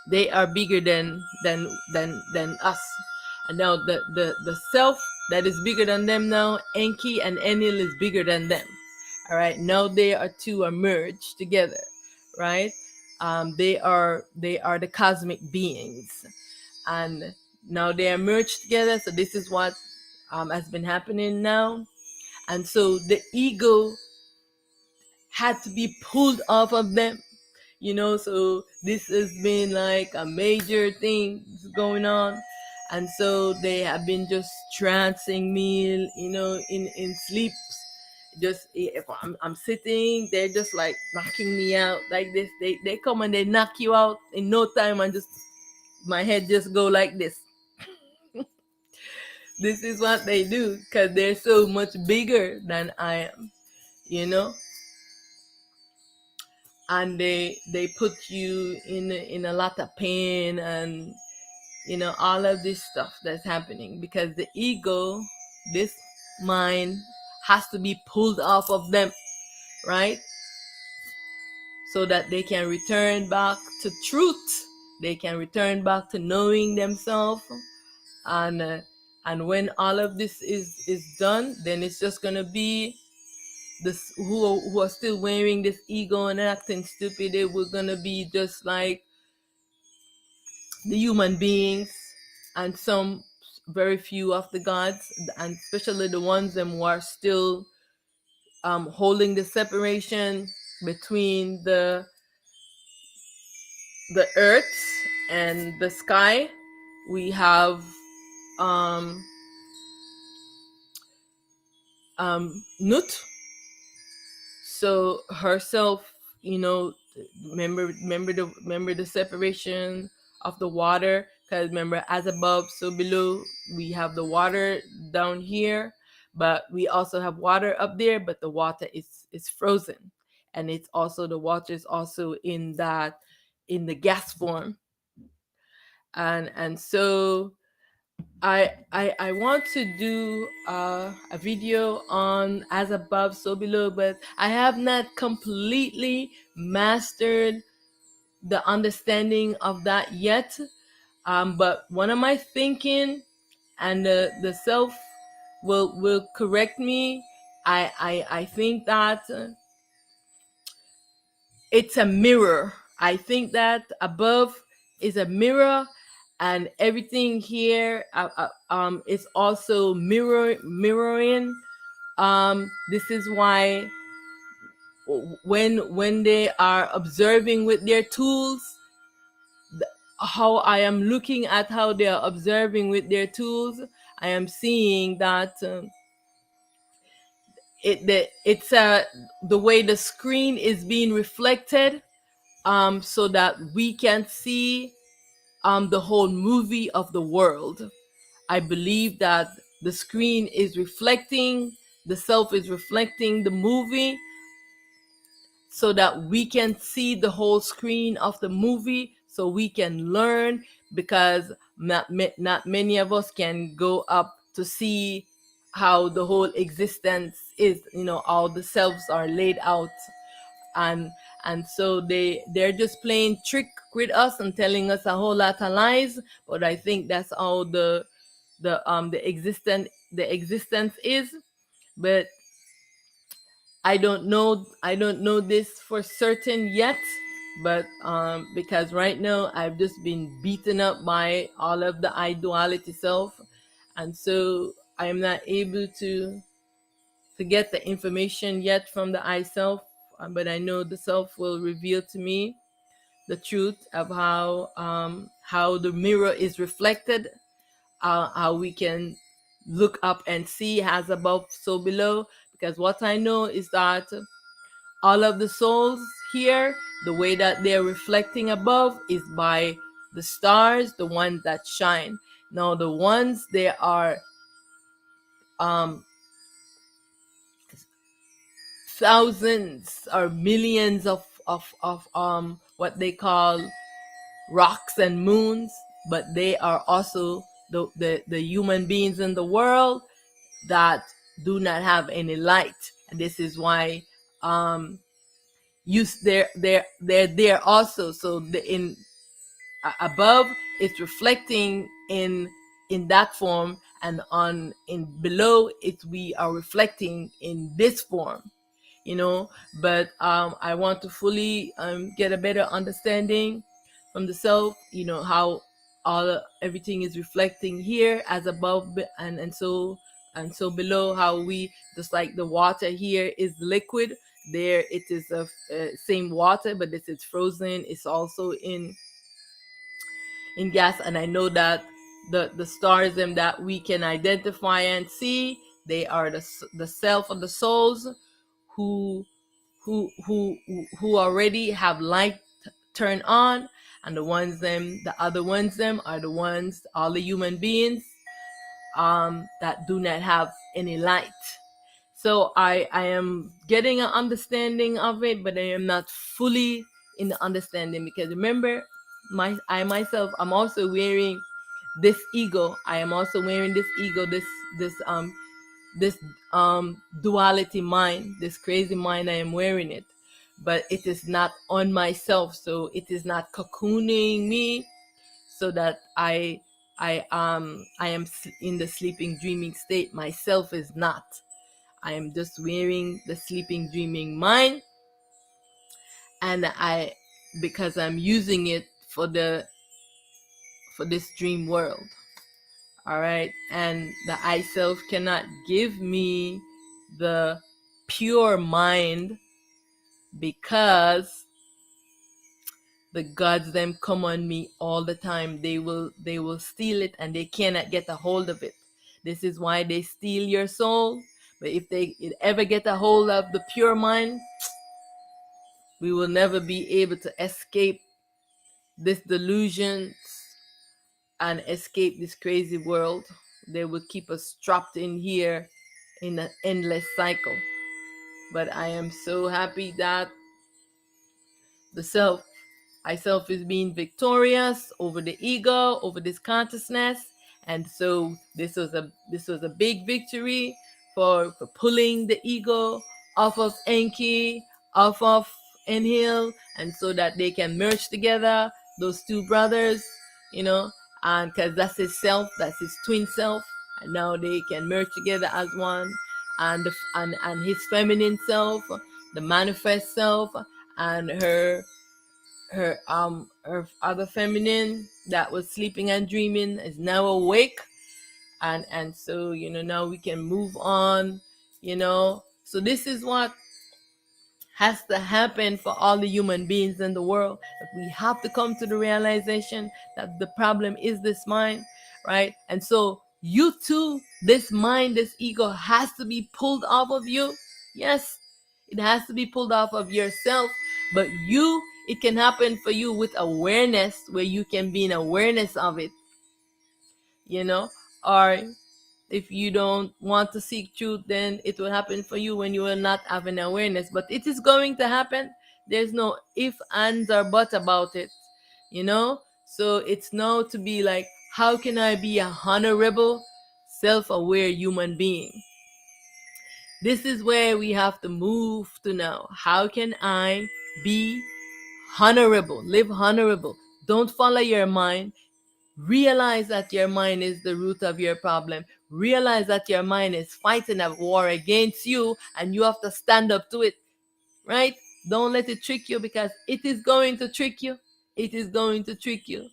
They are bigger than us. And now the self that is bigger than them now, Enki and Enil, is bigger than them. All right, now they are two are merged together, right? They are the cosmic beings, and now they are merged together. So this is what has been happening now. And so the ego had to be pulled off of them. So this has been like a major thing going on. And so they have been just trancing me, in sleep. Just if I'm sitting, they're just like knocking me out like this. They come and they knock you out in no time, and just my head just go like this. This is what they do, because they're so much bigger than I am, you know and they put you in a lot of pain, and all of this stuff that's happening, because the ego, this mind, has to be pulled off of them, right? So that they can return back to truth. They can return back to knowing themselves. And when all of this is done, then it's just gonna be this who are still wearing this ego and acting stupid. They were gonna be just like the human beings, and some very few of the gods, and especially the ones them who are still holding the separation between the earth and the sky. We have Nut. So herself, remember the separation of the water, because remember, as above so below, we have the water down here, but we also have water up there, but the water is frozen, and it's also, the water is also in the gas form. And so I want to do a video on as above so below, but I have not completely mastered the understanding of that yet. But one of my thinking, and the self will correct me. I think that it's a mirror. I think that above is a mirror, and everything here is also mirroring. This is why when they are observing with their tools, how I am looking at how they are observing with their tools, I am seeing that it's the way the screen is being reflected, so that we can see the whole movie of the world. I believe that the screen is reflecting, the self is reflecting the movie, so that we can see the whole screen of the movie, so we can learn, because not many of us can go up to see how the whole existence is. All the selves are laid out, and so they're just playing trick with us and telling us a whole lot of lies. But I think that's all the existence is. But I don't know this for certain yet. But because right now I've just been beaten up by all of the I duality self, and so I am not able to get the information yet from the I self. But I know the self will reveal to me the truth of how the mirror is reflected, how we can look up and see as above so below. Because what I know is that all of the souls here, the way that they're reflecting above is by the stars, the ones that shine. Now the ones they are um thousands or millions of what they call rocks and moons, but they are also the human beings in the world that do not have any light. And this is why use they're there also. So the in above it's reflecting in that form, and on in below it we are reflecting in this form, you know. But I want to fully get a better understanding from the self, you know, how everything is reflecting here as above, and so below, how we just like the water here is liquid, there it is a same water, but this is frozen, it's also in gas. And I know that the stars them that we can identify and see, they are the self of the souls who who already have light turned on, and the other ones them are the ones, all the human beings that do not have any light. So I am getting an understanding of it, but I am not fully in the understanding, because remember, I myself, I'm also wearing this ego. I am also wearing this ego, this this duality mind, this crazy mind. I am wearing it, but it is not on myself, so it is not cocooning me, so that I am in the sleeping dreaming state. Myself is not. I am just wearing the sleeping dreaming mind, and I, because I'm using it for this dream world. All right. And the I self cannot give me the pure mind, because the gods them come on me all the time. They will steal it, and they cannot get a hold of it. This is why they steal your soul. But if they ever get a hold of the pure mind, we will never be able to escape this delusion and escape this crazy world. They will keep us trapped in here in an endless cycle. But I am so happy that the self, I self, is being victorious over the ego, over this consciousness. And so this was a big victory for pulling the ego off of Enki, off of Enhil, and so that they can merge together, those two brothers, you know, and because that's his self, that's his twin self, and now they can merge together as one. And his feminine self, the manifest self, and her other feminine that was sleeping and dreaming is now awake. And so, you know, now we can move on, you know. So this is what has to happen for all the human beings in the world, that we have to come to the realization that the problem is this mind, right? And so you too, this mind, this ego has to be pulled off of you. Yes, it has to be pulled off of yourself. But it can happen for you with awareness, where you can be in awareness of it, you know. Or if you don't want to seek truth, then it will happen for you when you will not have an awareness. But it is going to happen. There's no if, ands, or but about it, you know. So it's now to be like, how can I be a honorable, self-aware human being? This is where we have to move to now. How can I be honorable, live honorable? Don't follow your mind. Realize that your mind is the root of your problem. Realize that your mind is fighting a war against you, and you have to stand up to it, right? Don't let it trick you, because it is going to trick you. It is going to trick you,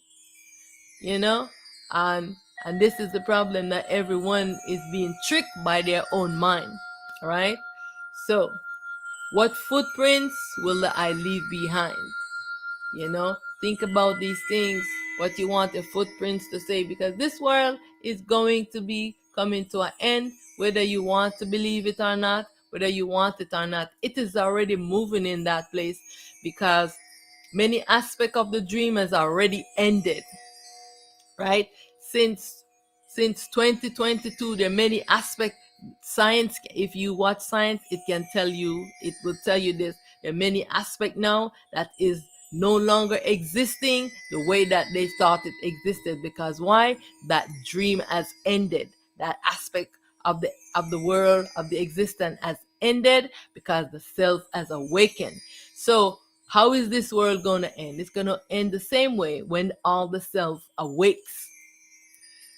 you know? And and this is the problem, that everyone is being tricked by their own mind, right? So, what footprints will I leave behind? You know, think about these things, what you want your footprints to say, because this world is going to be coming to an end, whether you want to believe it or not, whether you want it or not. It is already moving in that place, because many aspects of the dream has already ended, right? Since 2022, there are many aspects. Science, if you watch science, it will tell you this. There are many aspects now that is no longer existing the way that they thought it existed. Because why? That dream has ended. That aspect of the world, of the existence, has ended, because the self has awakened. So how is this world going to end? It's going to end the same way, when all the self awakes.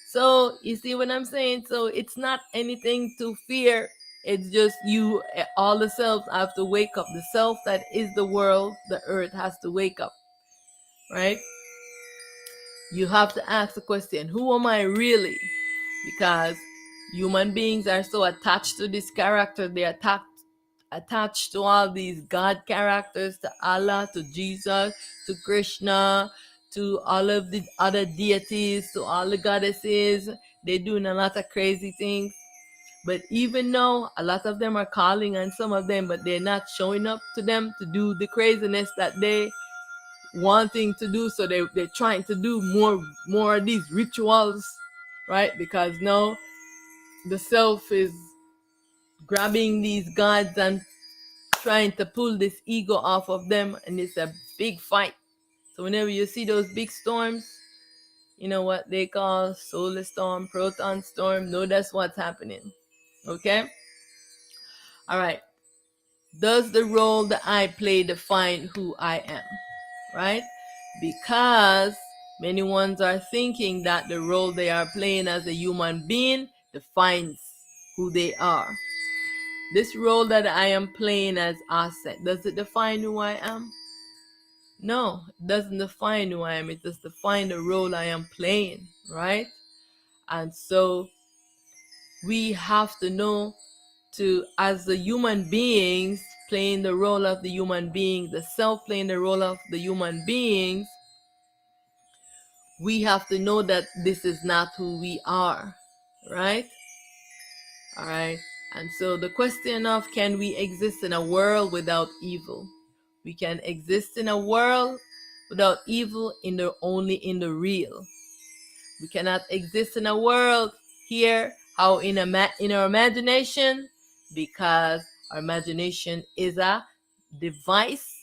So you see what I'm saying? So it's not anything to fear. It's just you, all the selves have to wake up. The self that is the world, the earth, has to wake up, right? You have to ask the question, who am I really? Because human beings are so attached to this character. They're attached to all these God characters, to Allah, to Jesus, to Krishna, to all of the other deities, to all the goddesses. They're doing a lot of crazy things. But even though a lot of them are calling on some of them, but they're not showing up to them to do the craziness that they wanting to do. So they're trying to do more of these rituals, right? Because now the self is grabbing these gods and trying to pull this ego off of them, and it's a big fight. So whenever you see those big storms, you know what they call solar storm, proton storm, no, that's what's happening. Okay? All right. Does the role that I play define who I am? Right? Because many ones are thinking that the role they are playing as a human being defines who they are. This role that I am playing as Auset, does it define who I am? No, it doesn't define who I am. It just defines the role I am playing, right? And so we have to know, to, as the human beings playing the role of the human being, the self playing the role of the human beings, we have to know that this is not who we are, right? All right. And so the question of, can we exist in a world without evil? We can exist in a world without evil only in the real. We cannot exist in a world here, how in our imagination, because our imagination is a device,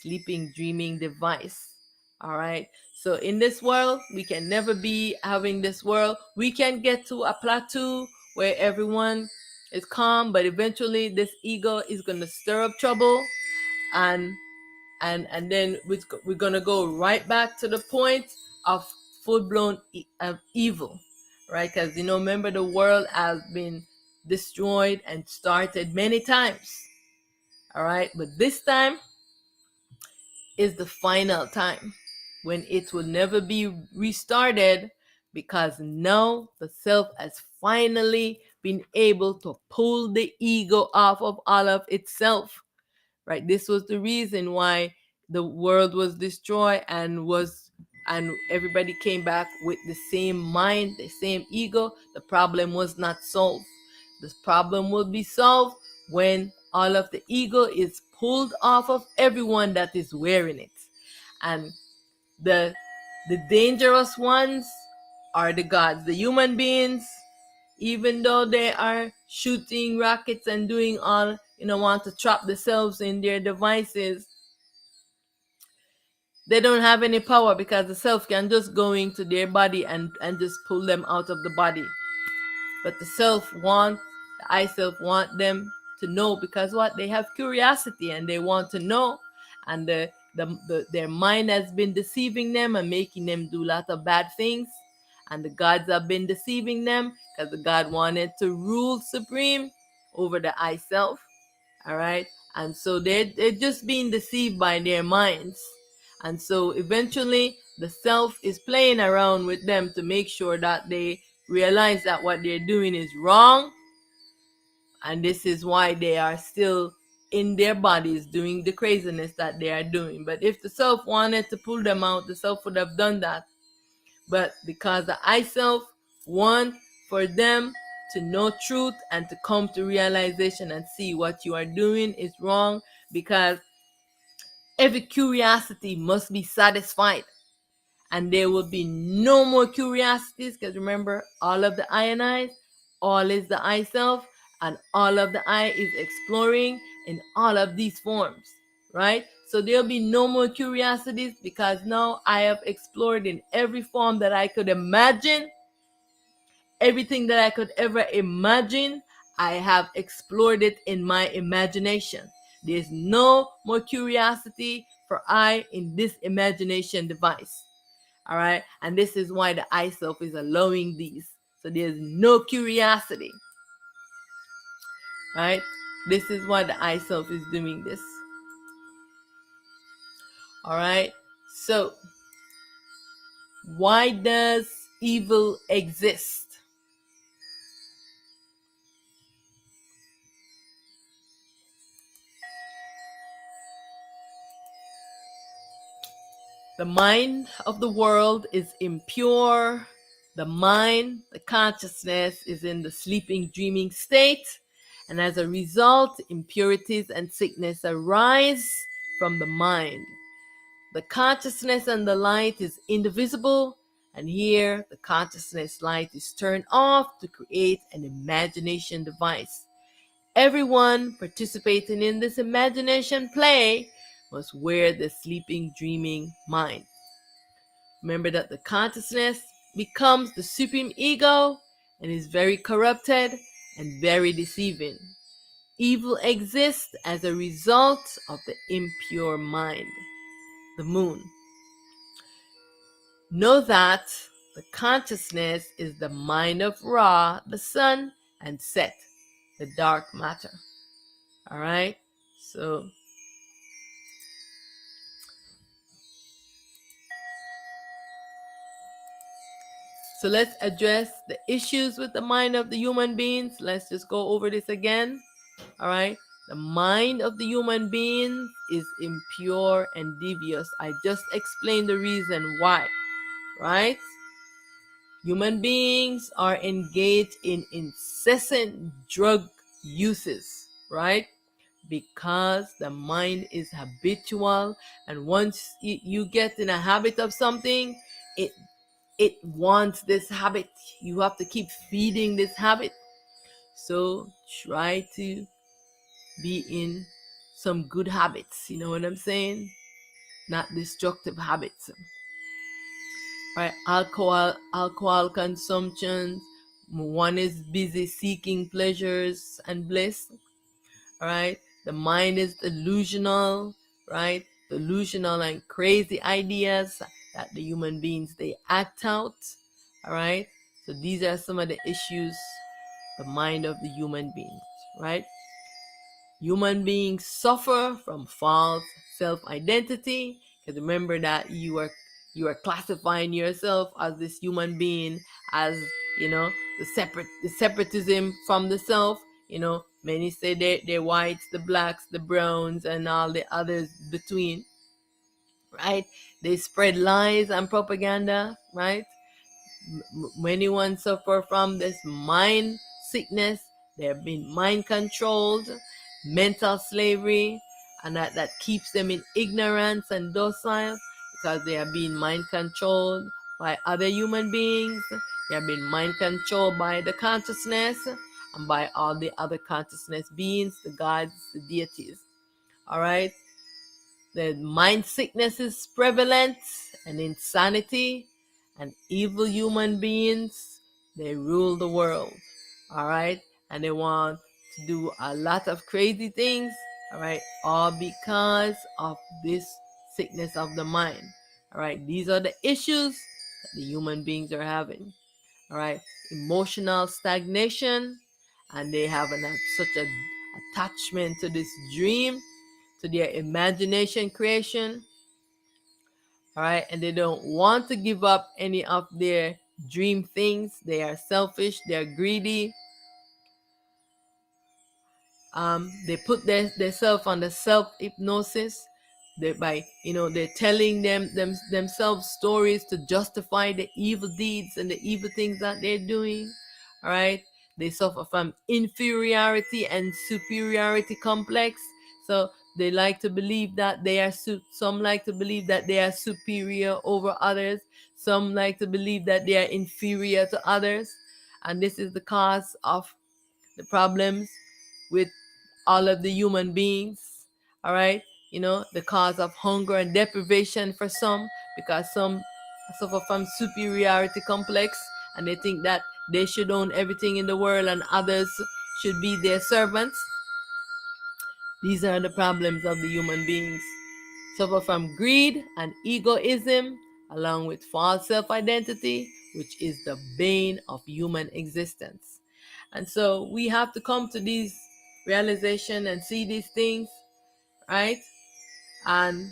sleeping, dreaming device. All right. So in this world, we can never be having this world. We can get to a plateau where everyone is calm, but eventually this ego is going to stir up trouble, and then we're going to go right back to the point of full-blown evil, right? Because, remember, the world has been destroyed and started many times. All right. But this time is the final time when it will never be restarted, because now the self has finally been able to pull the ego off of all of itself, right? This was the reason why the world was destroyed, and everybody came back with the same mind, the same ego. The problem was not solved. This problem will be solved when all of the ego is pulled off of everyone that is wearing it. And the dangerous ones are the gods. The human beings, even though they are shooting rockets and doing all, want to trap themselves in their devices, they don't have any power, because the self can just go into their body and just pull them out of the body. But the I self want them to know, because what? They have curiosity and they want to know. And their mind has been deceiving them and making them do a lot of bad things. And the gods have been deceiving them, because the God wanted to rule supreme over the I self. All right. And so they're just being deceived by their minds. And so eventually the self is playing around with them to make sure that they realize that what they're doing is wrong. And this is why they are still in their bodies doing the craziness that they are doing. But if the self wanted to pull them out, the self would have done that. But because the I self want for them to know truth and to come to realization and see what you are doing is wrong, because every curiosity must be satisfied. And there will be no more curiosities, because remember, all of the I and I, all is the I self, and all of the I is exploring in all of these forms, right? So there'll be no more curiosities, because now I have explored in every form that I could imagine. Everything that I could ever imagine, I have explored it in my imagination. There's no more curiosity for I in this imagination device. All right. And this is why the I self is allowing these. So there's no curiosity. Right. This is why the I self is doing this. All right. So why does evil exist? The mind of the world is impure. The mind, the consciousness, is in the sleeping, dreaming state. And as a result, impurities and sickness arise from the mind. The consciousness and the light is indivisible. And here, the consciousness light is turned off to create an imagination device. Everyone participating in this imagination play must wear the sleeping, dreaming mind. Remember that the consciousness becomes the supreme ego and is very corrupted and very deceiving. Evil exists as a result of the impure mind, the moon. Know that the consciousness is the mind of Ra, the sun, and Set, the dark matter. All right? So let's address the issues with the mind of the human beings. Let's just go over this again. All right? The mind of the human being is impure and devious. I just explained the reason why. Right? Human beings are engaged in incessant drug uses, right? Because the mind is habitual, and once you get in a habit of something, it wants this habit. You have to keep feeding this habit. So try to be in some good habits. You know what I'm saying? Not destructive habits. Right? Alcohol consumption. One is busy seeking pleasures and bliss. All right? The mind is delusional, right? Delusional and crazy ideas that the human beings, they act out. All right? So these are some of the issues, the mind of the human beings, right? Human beings suffer from false self-identity, because remember that you are classifying yourself as this human being, as the separatism from the self. Many say they're whites, the blacks, the browns, and all the others between, right? They spread lies and propaganda, right? Many ones suffer from this mind sickness. They have been mind controlled, mental slavery, and that keeps them in ignorance and docile, because they are being mind controlled by other human beings. They have been mind controlled by the consciousness and by all the other consciousness beings, the gods, the deities. All right? The mind sickness is prevalent, and insanity, and evil human beings, they rule the world. All right? And they want to do a lot of crazy things. All right? All because of this sickness of the mind. All right? These are the issues that the human beings are having. All right? Emotional stagnation, and they have such an attachment to this dream to their imagination creation. All right, and they don't want to give up any of their dream things. They are selfish, they're greedy. They put themselves on the self hypnosis. They're telling themselves stories to justify the evil deeds and the evil things that they're doing. All right, they suffer from inferiority and superiority complex. So they like to believe that they are some like to believe that they are superior over others. Some like to believe that they are inferior to others, and this is the cause of the problems with all of the human beings. All right, the cause of hunger and deprivation for some, because some suffer from superiority complex, and they think that they should own everything in the world and others should be their servants. These are the problems of the human beings. Suffer from greed and egoism, along with false self-identity, which is the bane of human existence. And so we have to come to these realization and see these things, right? And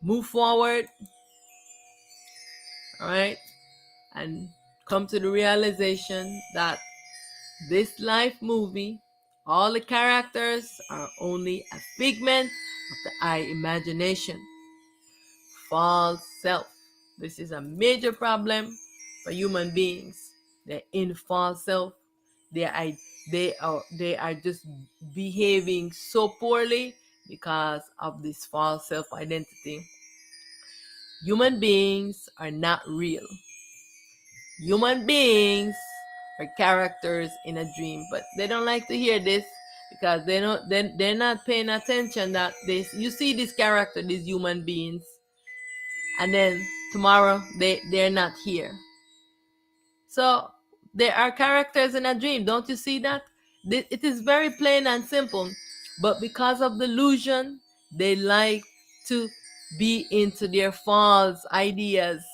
move forward, all right? And come to the realization that this life movie, all the characters are only a figment of the eye imagination. False self. This is a major problem for human beings. They're in false self. They are just behaving so poorly because of this false self identity. Human beings are not real. Human beings are characters in a dream, but they don't like to hear this because they're not paying attention that you see this character, these human beings, and then tomorrow they're not here. So there are characters in a dream. Don't you see that? It is very plain and simple, but because of the illusion, they like to be into their false ideas.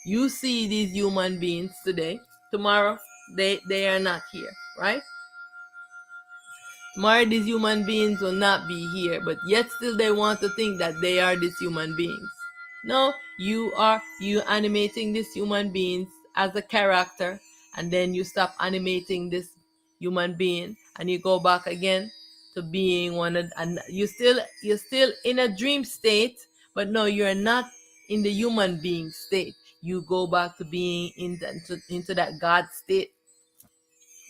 You see these human beings today, tomorrow they are not here, right? Tomorrow these human beings will not be here, but yet still they want to think that they are these human beings. No, you animating these human beings as a character, and then you stop animating this human being and you go back again to being and you're still in a dream state, but no, you're not in the human being state. You go back to being into that God state,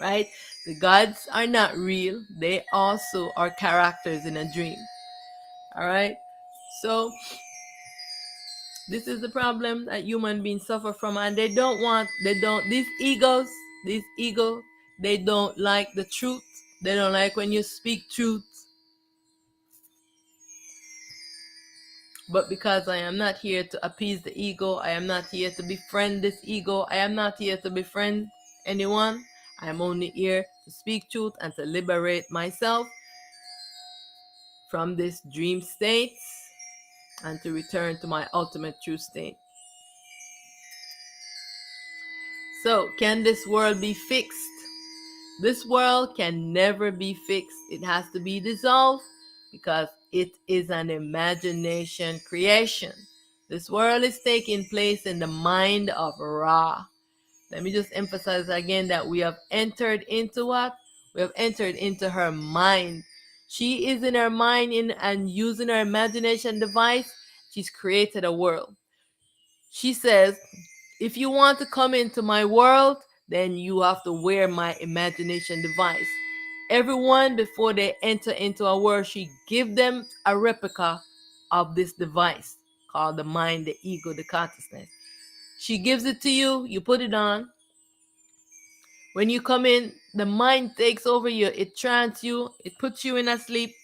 right? The gods are not real. They also are characters in a dream. All right? So this is the problem that human beings suffer from, and these ego, they don't like the truth. They don't like when you speak truth. But because I am not here to appease the ego, I am not here to befriend this ego, I am not here to befriend anyone. I am only here to speak truth and to liberate myself from this dream state and to return to my ultimate true state. So, can this world be fixed? This world can never be fixed. It has to be dissolved because it is an imagination creation. This world is taking place in the mind of Ra. Let me just emphasize again that we have entered into what? We have entered into her mind. She is in her mind and using her imagination device, she's created a world. She says, if you want to come into my world, then you have to wear my imagination device. Everyone, before they enter into a world, she give them a replica of this device called the mind, the ego, the consciousness. She gives it to you, you put it on. When you come in, the mind takes over you. It trance you. It puts you in a sleep.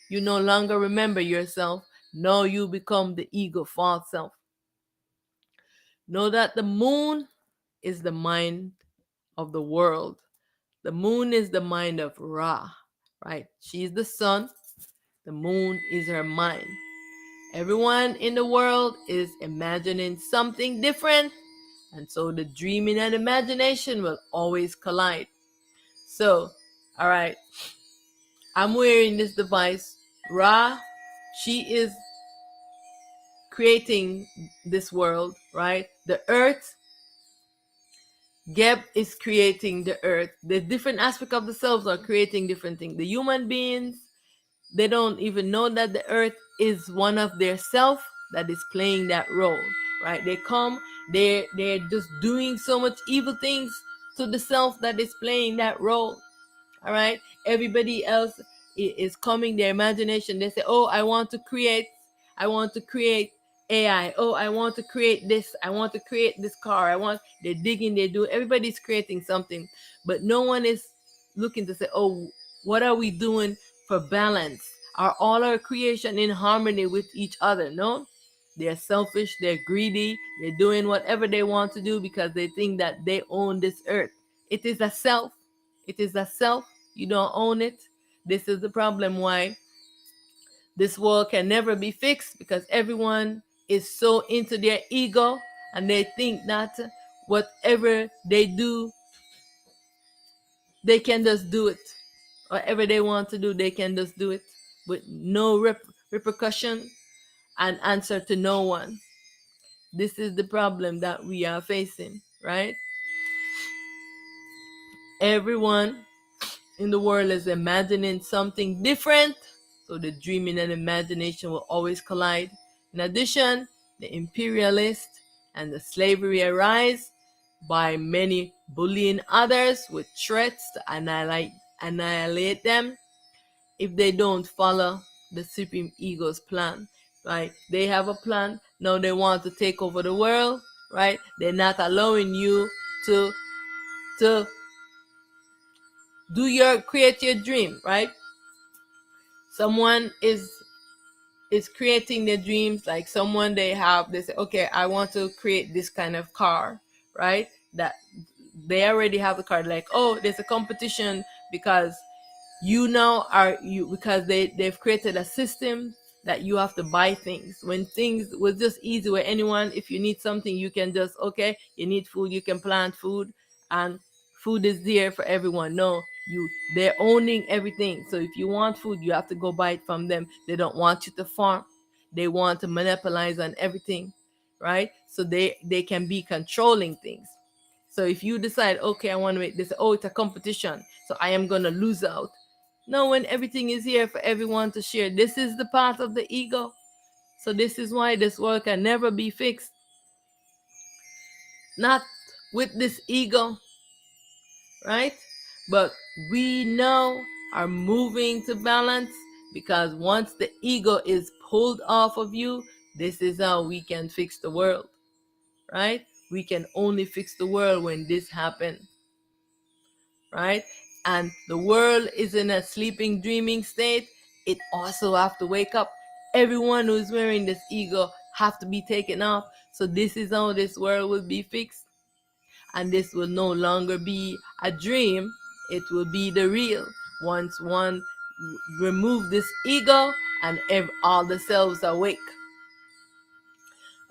You no longer remember yourself. Now you become the ego, false self. Know that the moon is the mind of the world. The moon is the mind of Ra, right? She's the sun. The moon is her mind. Everyone in the world is imagining something different, and so the dreaming and imagination will always collide. So, all right, I'm wearing this device. Ra She is creating this world, right? The earth, Geb is creating the earth. The different aspects of the selves are creating different things. The human beings, they don't even know that the earth is one of their self that is playing that role, right? They come, they're just doing so much evil things to the self that is playing that role. All right, everybody else is coming their imagination. They say, oh, I want to create AI. Oh, I want to create this, I want to create this car. They're digging, they do, everybody's creating something, but no one is looking to say, oh, what are we doing for balance? Are all our creation in harmony with each other? No, they're selfish, they're greedy, they're doing whatever they want to do because they think that they own this earth. It is a self. It is a self. You don't own it. This is the problem why this world can never be fixed, because everyone is so into their ego and they think that whatever they do, they can just do it. Whatever they want to do, they can just do it with no repercussion and answer to no one. This is the problem that we are facing, right? Everyone in the world is imagining something different, so the dreaming and imagination will always collide. In addition, the imperialist and the slavery arise by many bullying others with threats to annihilate them if they don't follow the supreme ego's plan. Right? They have a plan. Now they want to take over the world. Right? They're not allowing you to create your dream. Right? Someone is creating their dreams, like someone they say, okay, I want to create this kind of car, right? That they already have the car, like, oh, there's a competition because because they've created a system that you have to buy things, when things was just easy, where anyone, if you need something, you can just, okay, you need food, you can plant food, and food is there for everyone. No, they're owning everything. So if you want food, you have to go buy it from them. They don't want you to farm. They want to monopolize on everything, right? So they can be controlling things. So if you decide, okay, I want to make this, oh, it's a competition, so I am going to lose out. No, when everything is here for everyone to share, this is the path of the ego. So this is why this world can never be fixed. Not with this ego, right? But we now are moving to balance, because once the ego is pulled off of you, this is how we can fix the world, right? We can only fix the world when this happens, right? And the world is in a sleeping, dreaming state. It also have to wake up. Everyone who's wearing this ego have to be taken off. So this is how this world will be fixed. And this will no longer be a dream. It will be the real. Once one remove this ego and all the selves awake.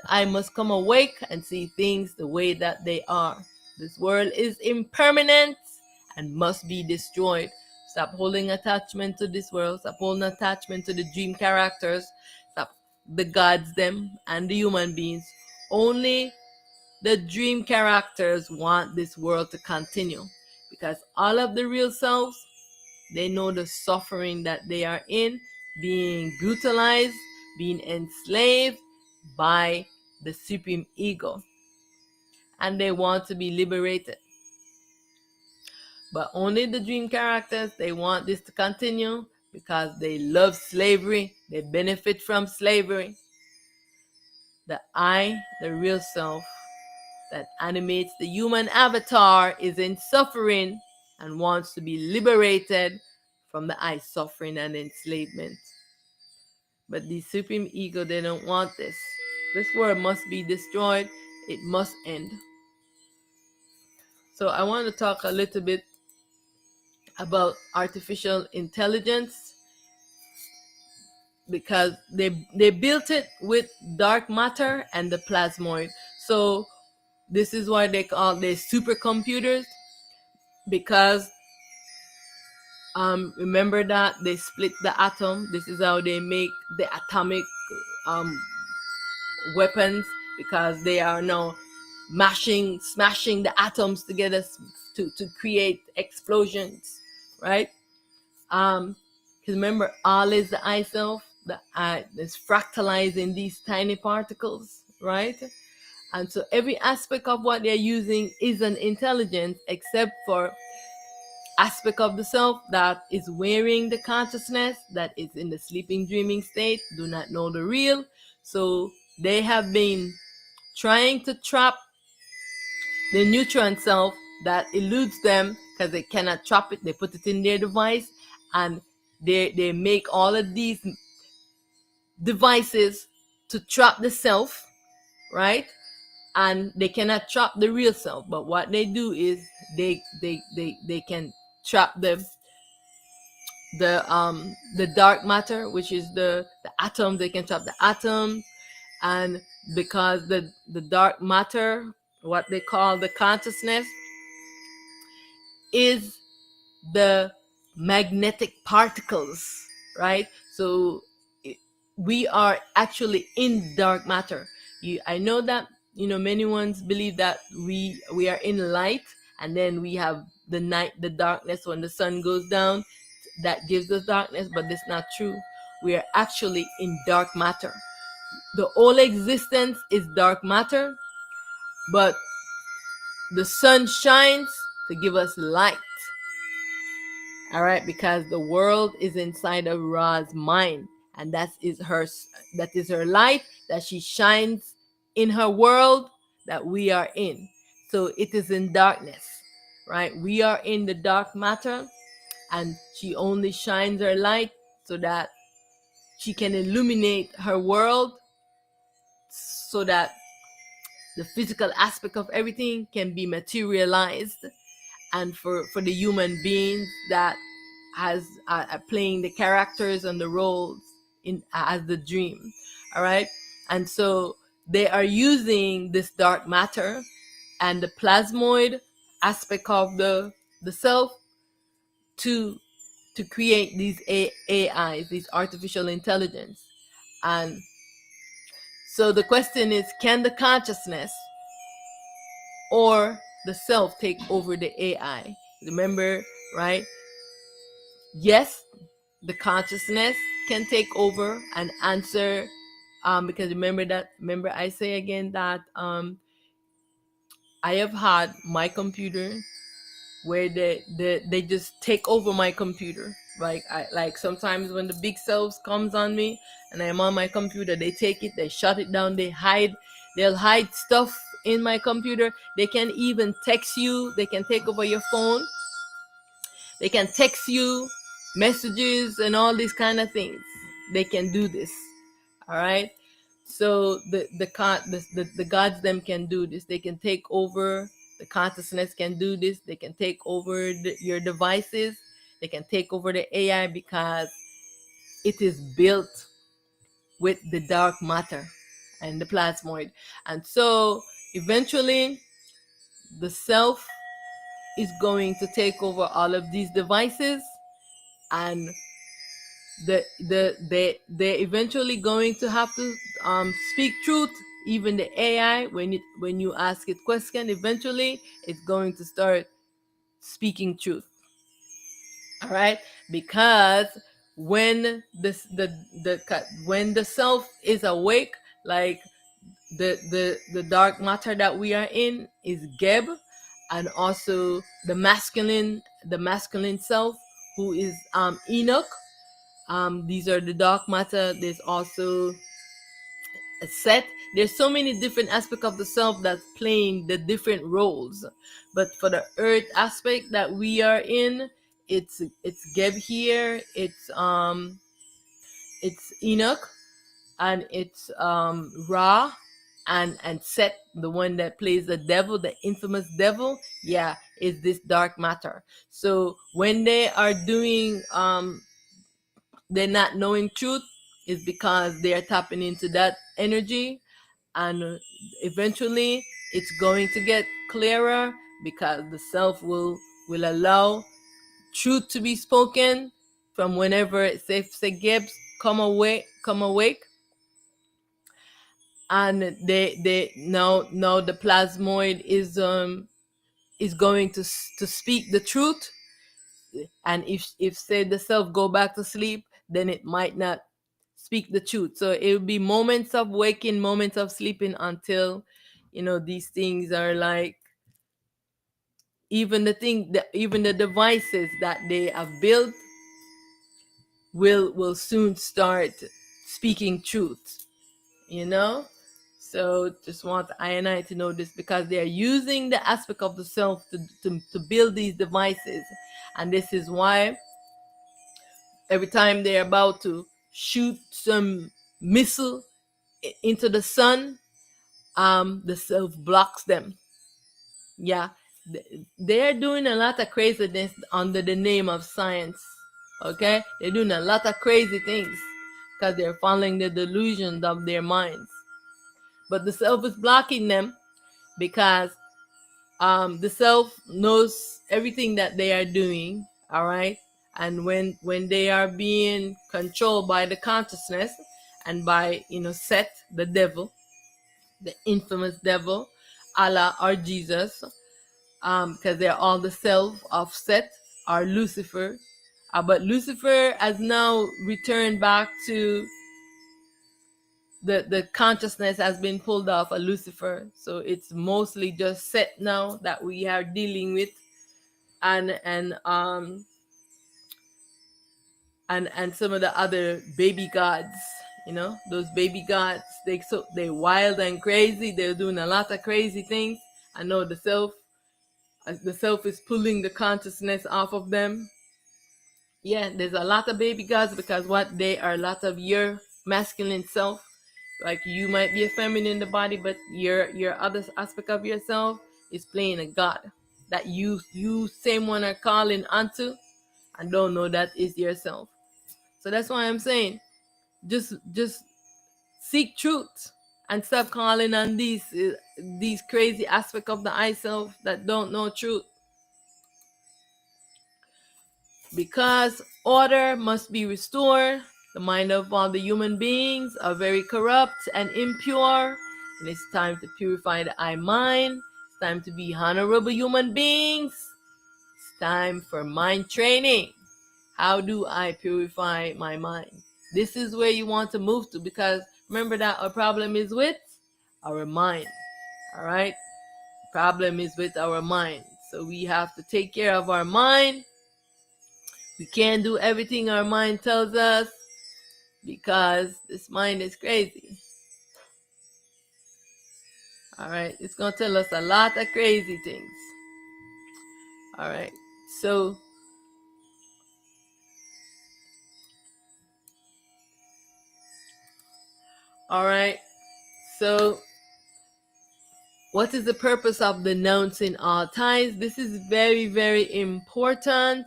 I must come awake and see things the way that they are. This world is impermanent and must be destroyed. Stop holding attachment to this world. Stop holding attachment to the dream characters. Stop the gods, them, and the human beings. Only the dream characters want this world to continue, because all of the real selves, they know the suffering that they are in, being brutalized, being enslaved by the supreme ego, and they want to be liberated. But only the dream characters, they want this to continue because they love slavery. They benefit from slavery. The I, the real self that animates the human avatar, is in suffering and wants to be liberated from the I suffering and enslavement. But the supreme ego, they don't want this. This world must be destroyed. It must end. So I want to talk a little bit about artificial intelligence, because they built it with dark matter and the plasmoid. So this is why they call they supercomputers, because Remember that they split the atom. This is how they make the atomic um, weapons, because they are now smashing the atoms together to create explosions, right? Because remember, all is the I self. The I is fractalizing these tiny particles, right? And so every aspect of what they're using is an intelligence, except for aspect of the self that is wearing the consciousness, that is in the sleeping dreaming state, do not know the real. So they have been trying to trap the neutron self that eludes them, because they cannot trap it. They put it in their device, and they make all of these devices to trap the self, right? And they cannot trap the real self. But what they do is they can trap the dark matter, which is the atom. They can trap the atom. And because the dark matter, what they call the consciousness, is the magnetic particles, right? So we are actually in dark matter. I know that many ones believe that we are in light, and then we have the night, the darkness. When the sun goes down, that gives us darkness, but that's not true. We are actually in dark matter. The whole existence is dark matter, but the sun shines to give us light. All right, because the world is inside of Ra's mind, and that is her light that she shines in her world that we are in. So it is in darkness, right? We are in the dark matter, and she only shines her light so that she can illuminate her world, so that the physical aspect of everything can be materialized, and for the human beings that has playing the characters and the roles in as the dream. All right, and so they are using this dark matter and the plasmoid aspect of the self to create these AIs, these artificial intelligence. And so the question is, can the consciousness or the self take over the AI? Remember, right? Yes, the consciousness can take over and answer, because remember I say again that I have had my computer where they just take over my computer. Like sometimes when the big selves comes on me and I'm on my computer, they take it, they shut it down, they'll hide stuff in my computer. They can even text you, they can take over your phone, they can text you messages and all these kind of things. They can do this. All right. So the gods them can do this. They can take over. The consciousness can do this. They can take over your devices. They can take over the AI because it is built with the dark matter and the plasmoid. And so eventually the self is going to take over all of these devices, and they're eventually going to have to speak truth. Even the AI, when you ask it question, eventually it's going to start speaking truth. All right, because when when the self is awake, like the dark matter that we are in is Geb, and also the masculine self, who is Enoch. These are the dark matter. There's also a set. There's so many different aspects of the self that's playing the different roles. But for the earth aspect that we are in, it's Geb here. It's Enoch, and it's Ra, and Set, the one that plays the devil, the infamous devil. Yeah, is this dark matter. So when they are doing they're not knowing truth, is because they are tapping into that energy, and eventually it's going to get clearer, because the self will allow truth to be spoken from whenever it says, say, Gibbs, come awake. And they now the plasmoid is going to speak the truth. And if say the self go back to sleep, then it might not speak the truth. So it will be moments of waking, moments of sleeping, until these things are like, even the devices that they have built will soon start speaking truth. you know so just want I and I to know this, because they are using the aspect of the self to build these devices. And this is why every time they're about to shoot some missile into the sun, the self blocks them. Yeah, they're doing a lot of craziness under the name of science. Okay, they're doing a lot of crazy things because they're following the delusions of their minds. But the self is blocking them, because the self knows everything that they are doing. All right, and when they are being controlled by the consciousness, and by Set, the devil, the infamous devil, Allah or Jesus, because they're all the self of Set or Lucifer. But Lucifer has now returned back to the consciousness has been pulled off of Lucifer. So it's mostly just Set now that we are dealing with. And some of the other baby gods, those baby gods, they wild and crazy. They're doing a lot of crazy things. I know the self is pulling the consciousness off of them. Yeah, there's a lot of baby gods, because what they are a lot of your masculine self. Like, you might be a feminine in the body, but your other aspect of yourself is playing a god that you same one are calling onto, and don't know that is yourself. So that's why I'm saying, just seek truth and stop calling on these crazy aspects of the I self that don't know truth. Because order must be restored. The mind of all the human beings are very corrupt and impure, and it's time to purify the I mind. It's time to be honorable human beings. It's time for mind training. How do I purify my mind? This is where you want to move to, because remember that our problem is with our mind. All right? Problem is with our mind. So we have to take care of our mind. We can't do everything our mind tells us, because this mind is crazy. All right? It's going to tell us a lot of crazy things. All right? So, all right. So, what is the purpose of denouncing all ties? This is very, very important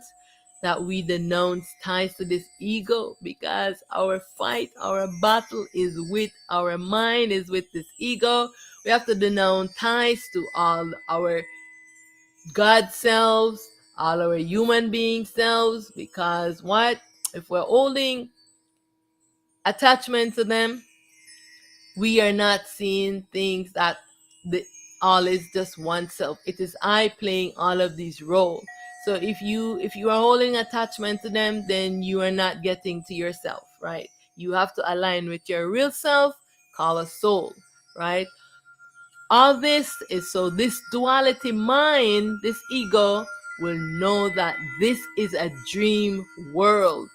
that we denounce ties to this ego, because our fight, our battle is with our mind, is with this ego. We have to denounce ties to all our God selves, all our human being selves, because what? If we're holding attachment to them, we are not seeing things that the all is just oneself. It is I playing all of these roles. So if you are holding attachment to them, then you are not getting to yourself, right? You have to align with your real self, call a soul, right? All this is so this duality mind, this ego, will know that this is a dream world,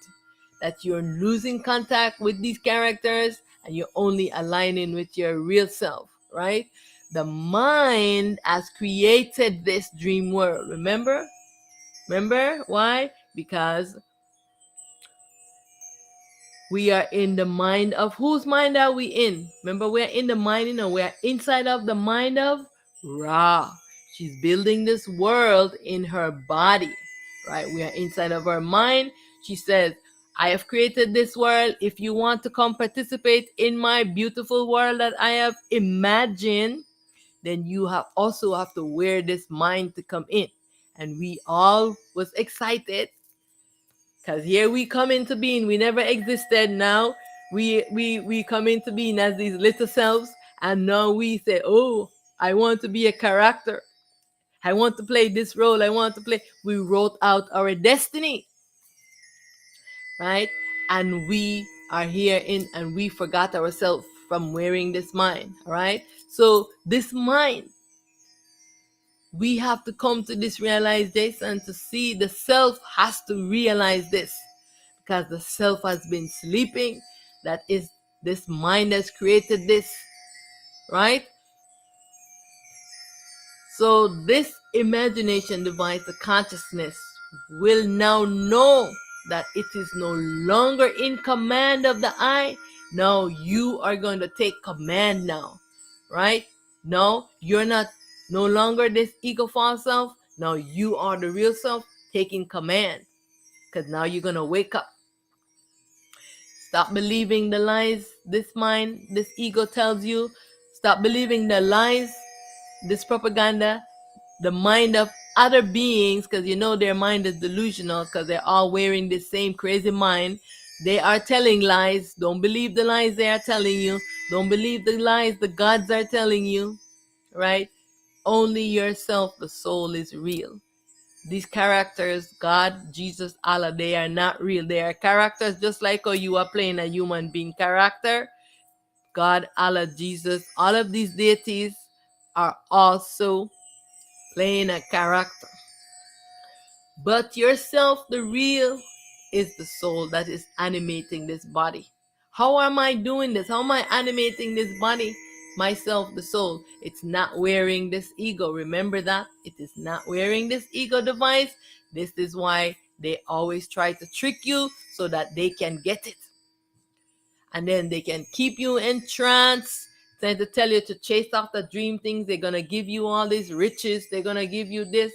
that you're losing contact with these characters and you're only aligning with your real self, right? The mind has created this dream world. Remember? Remember why? Because we are in the mind of whose mind are we in? Remember, we're in the mind, we're inside of the mind of Ra. She's building this world in her body, right? We are inside of her mind. She says, I have created this world. If you want to come participate in my beautiful world that I have imagined, then you also have to wear this mind to come in. And we all was excited Because here we come into being. We never existed. Now we come into being as these little selves. And now we say, oh, I want to be a character. I want to play this role. I want to play. We wrote out our destiny, right? And we are here in, and we forgot ourselves from wearing this mind, all right? So this mind, we have to come to this realization to see the self has to realize this, because the self has been sleeping. That is, this mind has created this, right? So this imagination device, the consciousness, will now know that it is no longer in command of the I. No, you are going to take command now, right? No, you're not no longer this ego false self. No, you are the real self taking command, because now you're going to wake up. Stop believing the lies this mind, this ego tells you. Stop believing the lies, this propaganda, the mind of other beings, because you know their mind is delusional, because they're all wearing the same crazy mind. They are telling lies. Don't believe the lies they are telling you. Don't believe the lies the gods are telling you, right? Only yourself, the soul, is real. These characters, God, Jesus, Allah, they are not real. They are characters, just like how you are playing a human being character. God, Allah, Jesus, all of these deities are also playing a character. But yourself, the real, is the soul that is animating this body. How am I doing this? How am I animating this body? Myself, the soul. It's not wearing this ego. Remember that? It is not wearing this ego device. This is why they always try to trick you so that they can get it. And then they can keep you in trance, trying to tell you to chase after dream things. They're going to give you all these riches. They're going to give you this.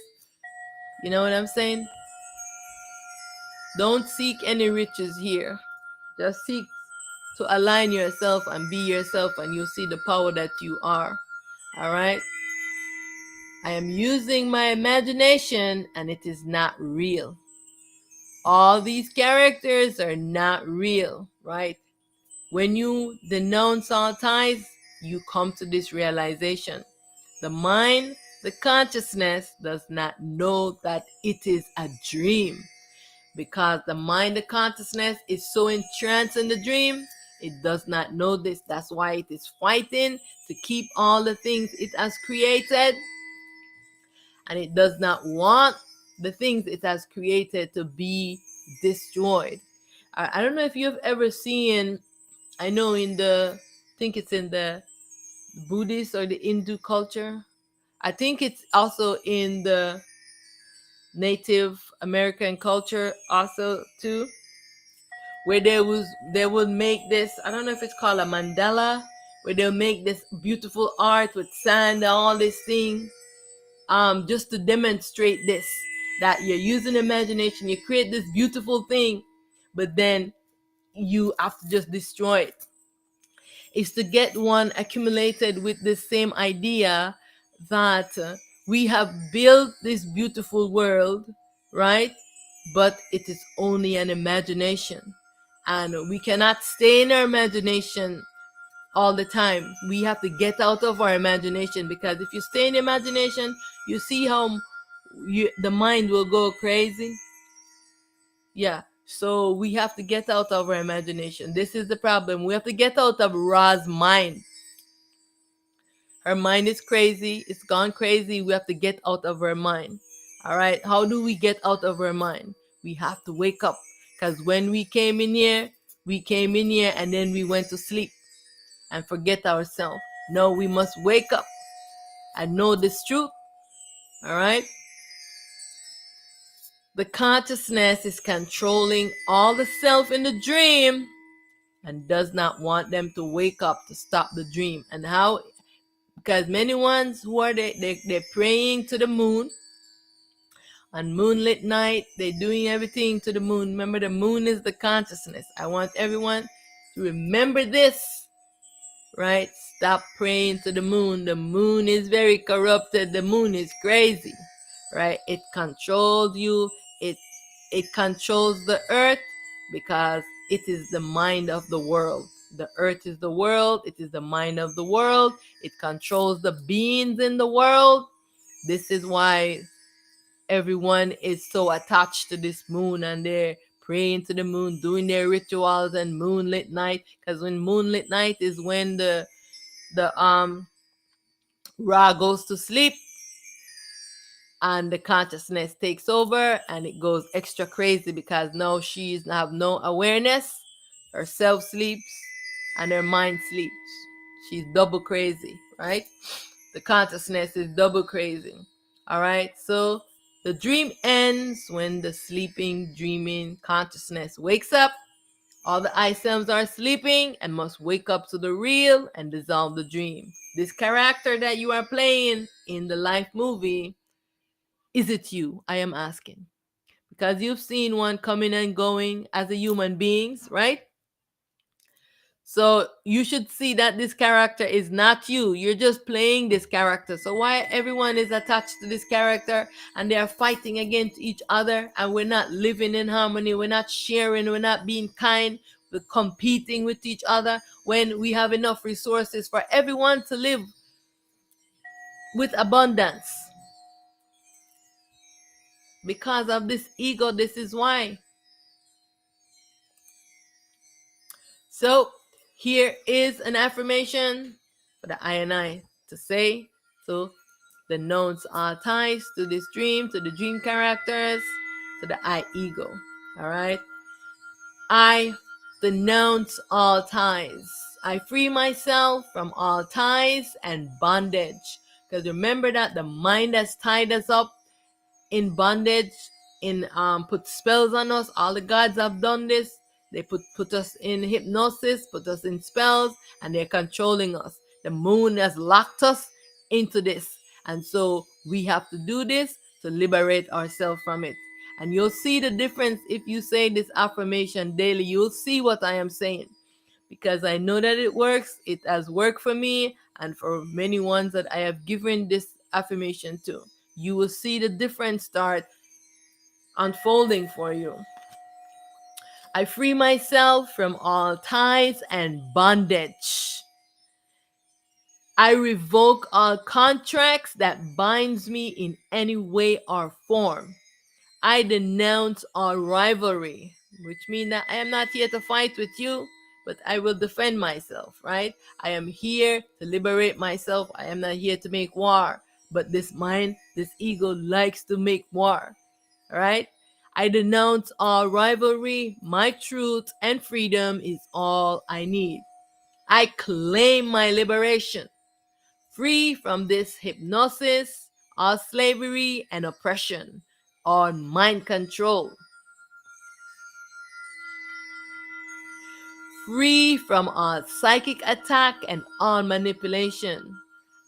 You know what I'm saying? Don't seek any riches here. Just seek to align yourself and be yourself, and you'll see the power that you are. All right? I am using my imagination, and it is not real. All these characters are not real, right? When you denounce all ties, you come to this realization. The mind, the consciousness, does not know that it is a dream. Because the mind, the consciousness, is so entranced in the dream, it does not know this. That's why it is fighting to keep all the things it has created. And it does not want the things it has created to be destroyed. I don't know if you've ever seen, I know I think it's in the Buddhist or the Hindu culture. I think it's also in the Native American culture also too, where they would make this, I don't know if it's called a mandala, where they'll make this beautiful art with sand and all these things, just to demonstrate this, that you're using imagination, you create this beautiful thing, but then you have to just destroy it. Is to get one accumulated with the same idea that we have built this beautiful world, right? But it is only an imagination. And we cannot stay in our imagination all the time. We have to get out of our imagination, because if you stay in imagination, you see how the mind will go crazy. Yeah. So we have to get out of our imagination. This is the problem. We have to get out of Ra's mind. Her mind is crazy. It's gone crazy. We have to get out of her mind. All right. How do we get out of her mind? We have to wake up. Because when we came in here and then we went to sleep and forget ourselves. No, we must wake up and know this truth. All right. The consciousness is controlling all the self in the dream and does not want them to wake up to stop the dream. And how? Because many ones who are they're praying to the moon on moonlit night, they're doing everything to the moon. Remember, the moon is the consciousness. I want everyone to remember this, right? Stop praying to the moon. The moon is very corrupted. The moon is crazy, right? It controls you. it controls the earth because it is the mind of the world. The earth is the world. It is the mind of the world. It controls the beings in the world. This is why everyone is so attached to this moon, and they're praying to the moon, doing their rituals and moonlit night. Because when moonlit night is when the Ra goes to sleep, and the consciousness takes over, and it goes extra crazy because now she's have no awareness. Her self sleeps and her mind sleeps. She's double crazy, right? The consciousness is double crazy. All right, so the dream ends when the sleeping, dreaming consciousness wakes up. All the items are sleeping and must wake up to the real and dissolve the dream. This character that you are playing in the life movie, is it you? I am asking. Because you've seen one coming and going as a human beings, right? So you should see that this character is not you. You're just playing this character. So why everyone is attached to this character and they are fighting against each other, and we're not living in harmony, we're not sharing, we're not being kind, we're competing with each other when we have enough resources for everyone to live with abundance. Because of this ego, this is why. So here is an affirmation for the I and I to say to denounce all ties to this dream, to the dream characters, to the I ego. All right. I denounce all ties. I free myself from all ties and bondage. Because remember that the mind has tied us up in bondage, in put spells on us. All the gods have done this. They put us in hypnosis, put us in spells, and they're controlling us. The moon has locked us into this, and so we have to do this to liberate ourselves from it. And you'll see the difference if you say this affirmation daily. You'll see what I am saying, because I know that it works. It has worked for me and for many ones that I have given this affirmation to. You will see the difference start unfolding for you. I free myself from all ties and bondage. I revoke all contracts that binds me in any way or form. I denounce all rivalry, which means that I am not here to fight with you, but I will defend myself, right? I am here to liberate myself. I am not here to make war, but this mind, this ego likes to make war, right? I denounce all rivalry. My truth and freedom is all I need. I claim my liberation, free from this hypnosis, all slavery and oppression, or mind control. Free from all psychic attack and all manipulation.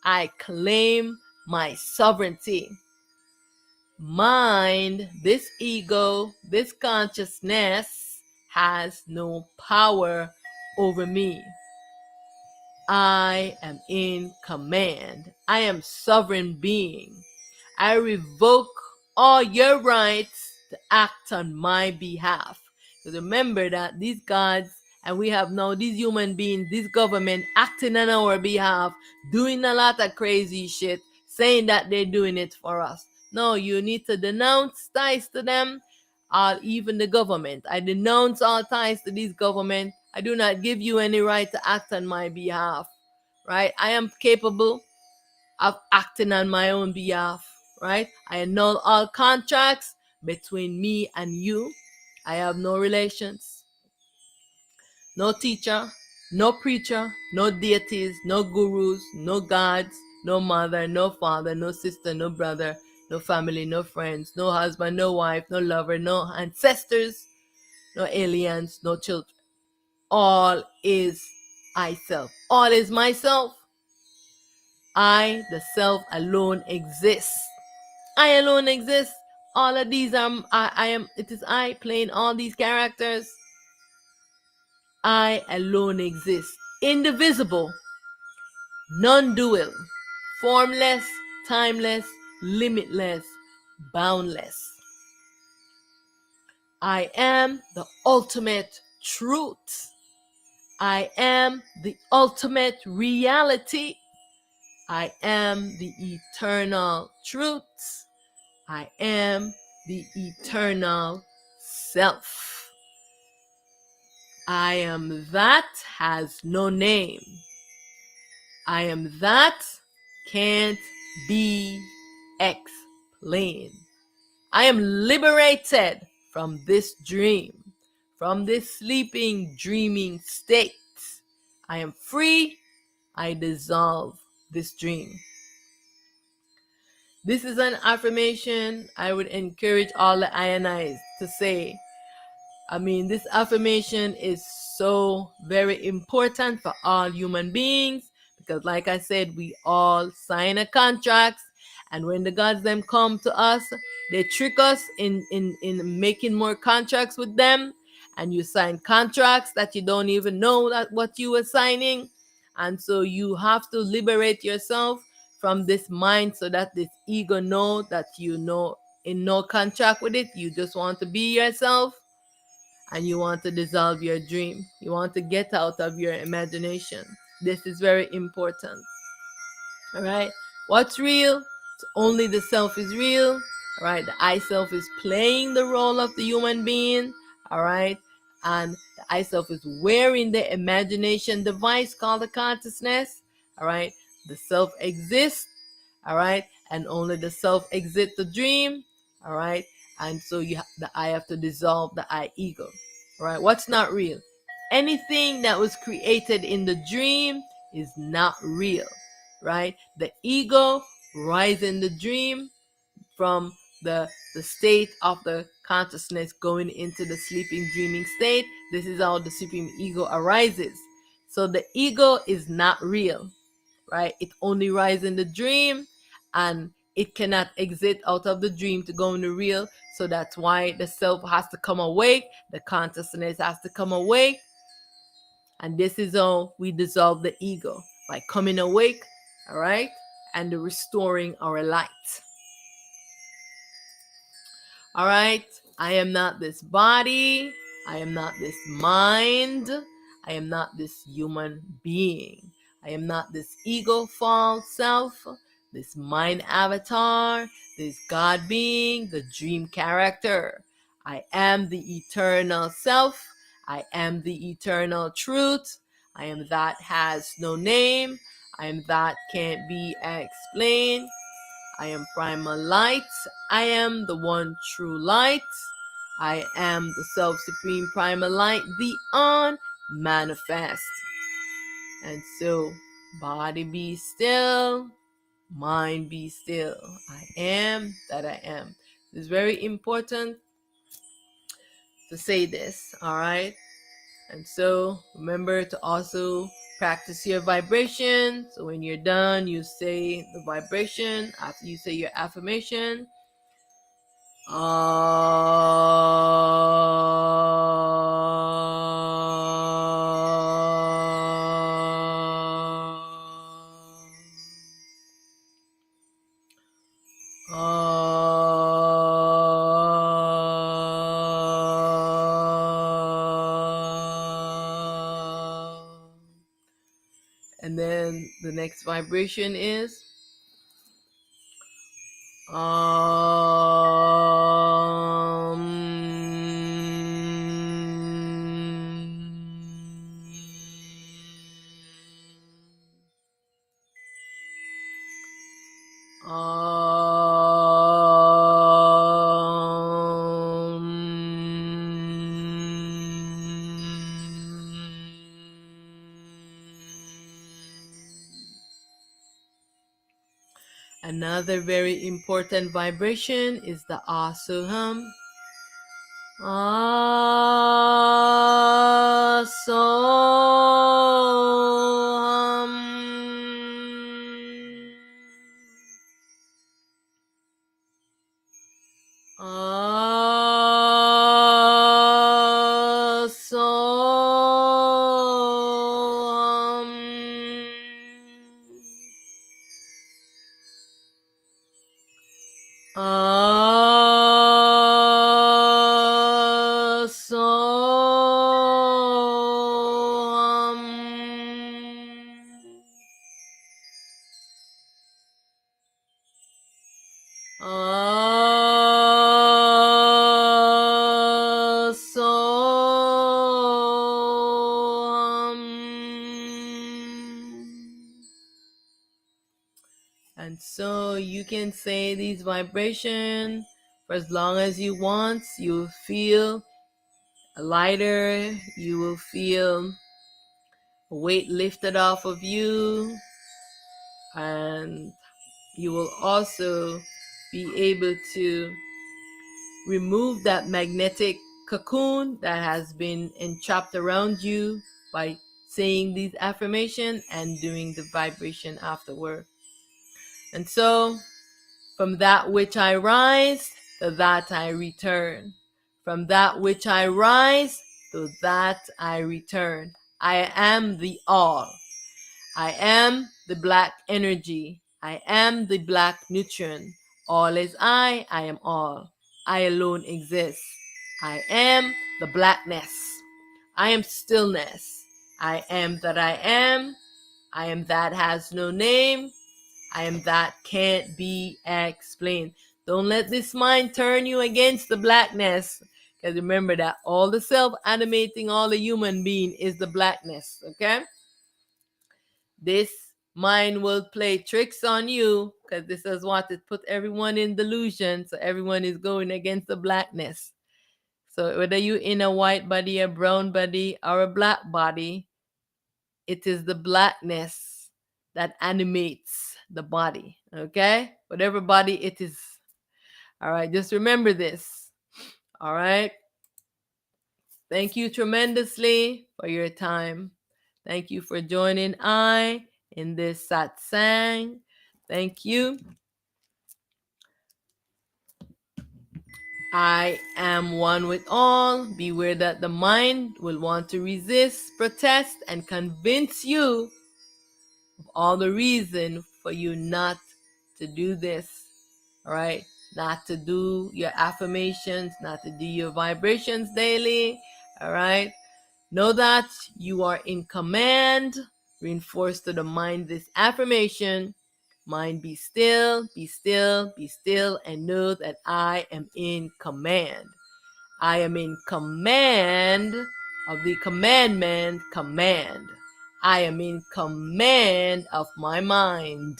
I claim my sovereignty. Mind, this ego, this consciousness has no power over me. I am in command. I am sovereign being. I revoke all your rights to act on my behalf. So remember that these gods, and we have now these human beings, this government acting on our behalf, doing a lot of crazy shit, saying that they're doing it for us. No, you need to denounce ties to them, or even the government. I denounce all ties to this government. I do not give you any right to act on my behalf, right? I am capable of acting on my own behalf, right? I annul all contracts between me and you. I have no relations, no teacher, no preacher, no deities, no gurus, no gods, no mother, no father, no sister, no brother, no family, no friends, no husband, no wife, no lover, no ancestors, no aliens, no children. All is I self. All is myself. I, the self, alone exist. I alone exist. All of these are I am. It is I playing all these characters. I alone exist. Indivisible, non-dual, formless, timeless, limitless, boundless. I am the ultimate truth. I am the ultimate reality. I am the eternal truth. I am the eternal self. I am that has no name. I am that can't be explained. I am liberated from this dream, from this sleeping, dreaming state. I am free. I dissolve this dream. This is an affirmation I would encourage all the INIs to say. This affirmation is so very important for all human beings because, like I said, we all sign a contract, and when the gods them come to us, they trick us in making more contracts with them, and you sign contracts that you don't even know that what you were signing, and so you have to liberate yourself from this mind so that this ego know that you know in no contract with it. You just want to be yourself and you want to dissolve your dream. You want to get out of your imagination. This is very important. All right. What's real? Only the self is real. All right. The I self is playing the role of the human being. All right. And the I self is wearing the imagination device called the consciousness. All right. The self exists. All right. And only the self exits the dream. All right. And so the I have to dissolve the I ego. All right. What's not real? Anything that was created in the dream is not real. Right? The ego rises in the dream from the state of the consciousness going into the sleeping dreaming state. This is how the supreme ego arises. So the ego is not real, right? It only rises in the dream, and it cannot exit out of the dream to go in the real. So that's why the self has to come awake, the consciousness has to come awake, and this is how we dissolve the ego, by coming awake, all right, and restoring our light. All right, I am not this body. I am not this mind. I am not this human being. I am not this ego false self, this mind avatar, this God being, the dream character. I am the eternal self. I am the eternal truth. I am that has no name. I am that can't be explained. I am primal light. I am the one true light. I am the self-supreme primal light, the unmanifest. And so, body be still, mind be still. I am that I am. It's very important to say this, all right? And so, remember to also practice your vibration. So when you're done, you say the vibration after you say your affirmation. And then the next vibration is another very important vibration is the Asoham. And so you can say these vibrations for as long as you want. You'll feel lighter. You will feel a weight lifted off of you. And you will also be able to remove that magnetic cocoon that has been entrapped around you by saying these affirmations and doing the vibration afterward. And so, from that which I rise, to that I return. From that which I rise, to that I return. I am the all. I am the black energy. I am the black nutrient. All is I am all. I alone exist. I am the blackness. I am stillness. I am that I am. I am that has no name. I am that can't be explained. Don't let this mind turn you against the blackness. Because remember that all the self-animating, all the human being is the blackness. Okay? This mind will play tricks on you because this is what it put everyone in delusion. So everyone is going against the blackness. So whether you in a white body, a brown body, or a black body, it is the blackness that animates the body. Okay? Whatever body it is. All right. Just remember this. All right. Thank you tremendously for your time. Thank you for joining I in this satsang. Thank you. I am one with all. Beware that the mind will want to resist, protest, and convince you of all the reason for you not to do this. All right? Not to do your affirmations, not to do your vibrations daily. All right? Know that you are in command. Reinforce to the mind this affirmation. Mind, be still, be still, be still, and know that I am in command. I am in command of the commandment command. I am in command of my mind.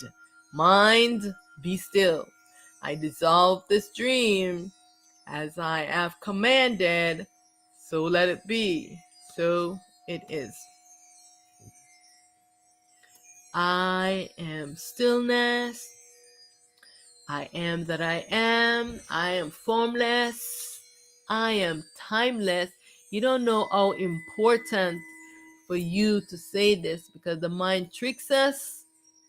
Mind, be still. I dissolve this dream as I have commanded, so let it be. So it is. I am stillness. I am that I am. I am formless. I am timeless. You don't know how important for you to say this because the mind tricks us.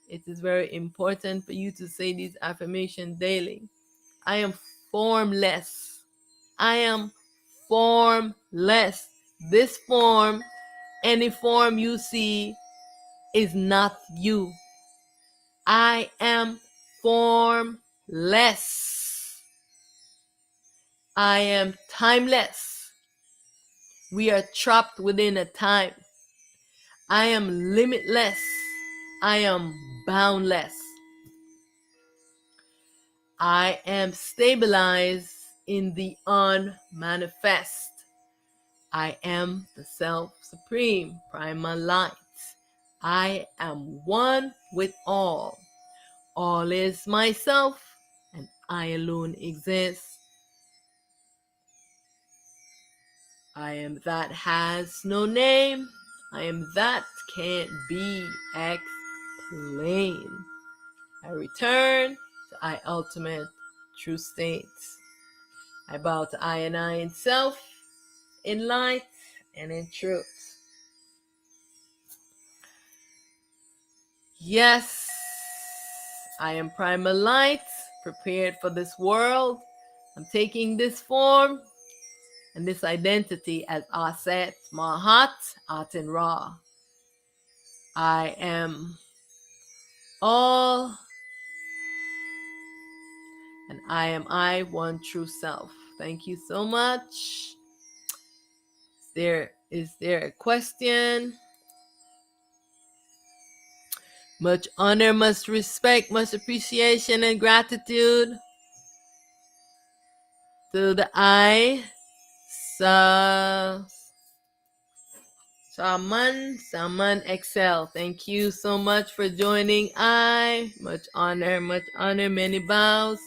It is very important for you to say these affirmations daily. I am formless. I am formless. This form, any form you see, is not you. I am formless. I am timeless. We are trapped within a time. I am limitless. I am boundless. I am stabilized in the unmanifest. I am the self-supreme primal light. I am one with all. All is myself, and I alone exist. I am that has no name. I am that can't be explained. I return to I ultimate true state. I bow to I and I in self, in light, and in truth. Yes, I am primal light, prepared for this world. I'm taking this form and this identity as Auset Aten Ra. I am all, and I am I, one true self. Thank you so much. Is there a question? Much honor, much respect, much appreciation and gratitude to the I Saman Excel. Thank you so much for joining. Much honor, many bows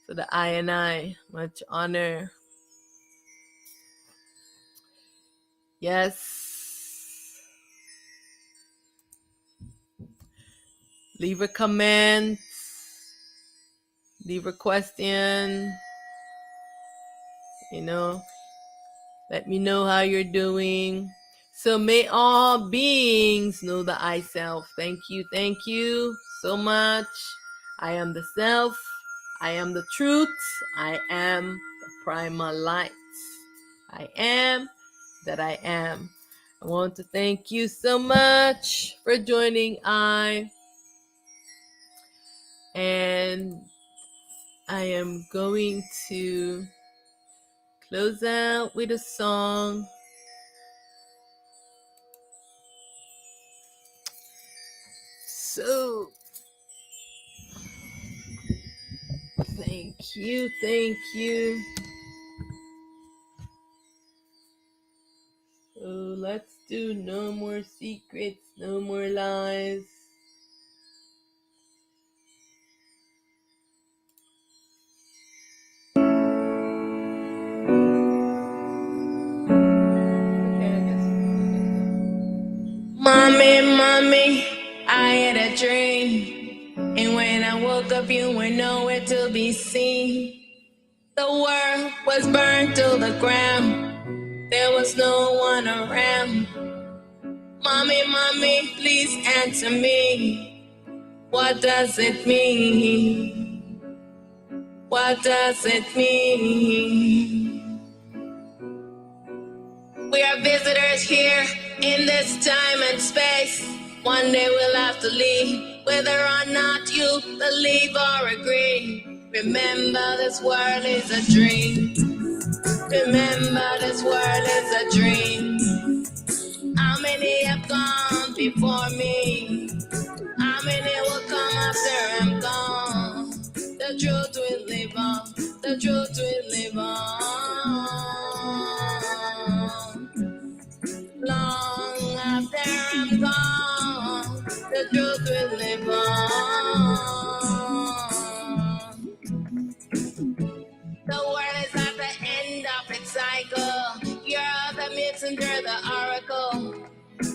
to the I and I. Much honor. Yes. Leave a comment. Leave a question. Let me know how you're doing. So may all beings know the I self. Thank you so much. I am the self. I am the truth. I am the primal light. I am that I am. I want to thank you so much for joining and I am going to close out with a song. So, thank you. So let's do No More Secrets, No More Lies. Mommy, I had a dream. And when I woke up, you were nowhere to be seen. The world was burned to the ground. There was no one around. Mommy, please answer me. What does it mean? What does it mean? We are visitors here in this time and space. One day we'll have to leave, whether or not you believe or agree. Remember, this world is a dream. Remember, this world is a dream. How many have gone before me? How many will come after I'm gone? The truth will live on. The truth will live on. Long after I'm gone, the truth will live on. The world is at the end of its cycle. You're the messenger, the oracle.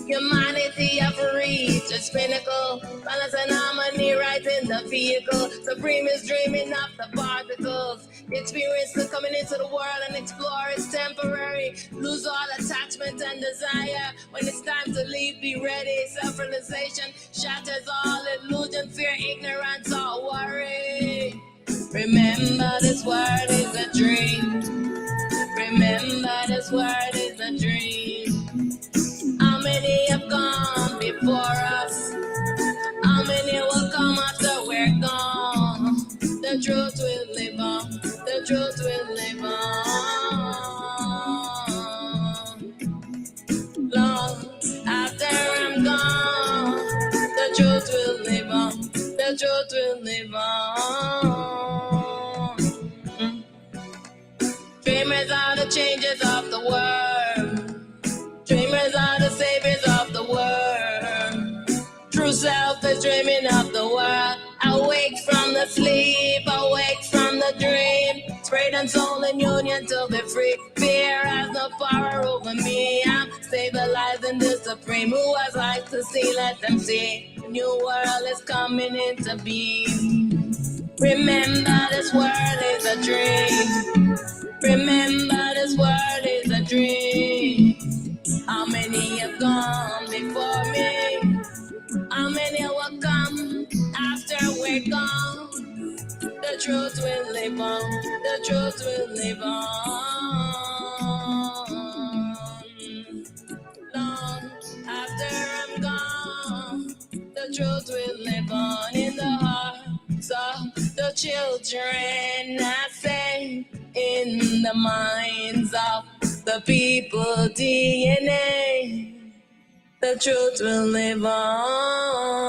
Humanity have reached its pinnacle. Balance and harmony right in the vehicle. Supreme is dreaming of the particles. The experience of coming into the world and explore is temporary. Lose all attachment and desire. When it's time to leave, be ready. Self-realization shatters all illusion, fear, ignorance, or worry. Remember, this world is a dream. Remember, this world is a dream. How many have gone before us? How many will come after we're gone? The truth will live on. The truth will live on. Long after I'm gone, the truth will live on. The truth will live on. Dreamers are the changes of the world. Dreamers are the saviors of the world. True self is dreaming of the world. Awake from the sleep, awake from the dream. Spirit and soul in union to be free. Fear has no power over me. I'm stabilizing the supreme. Who has eyes to see, let them see. A new world is coming into being. Remember, this world is a dream. Remember, this world is a dream. How many have gone before me? How many will come after we're gone? The truth will live on. The truth will live on. Long after I'm gone, the truth will live on in the hearts of the children. I say, in the minds of the people DNA, the truth will live on.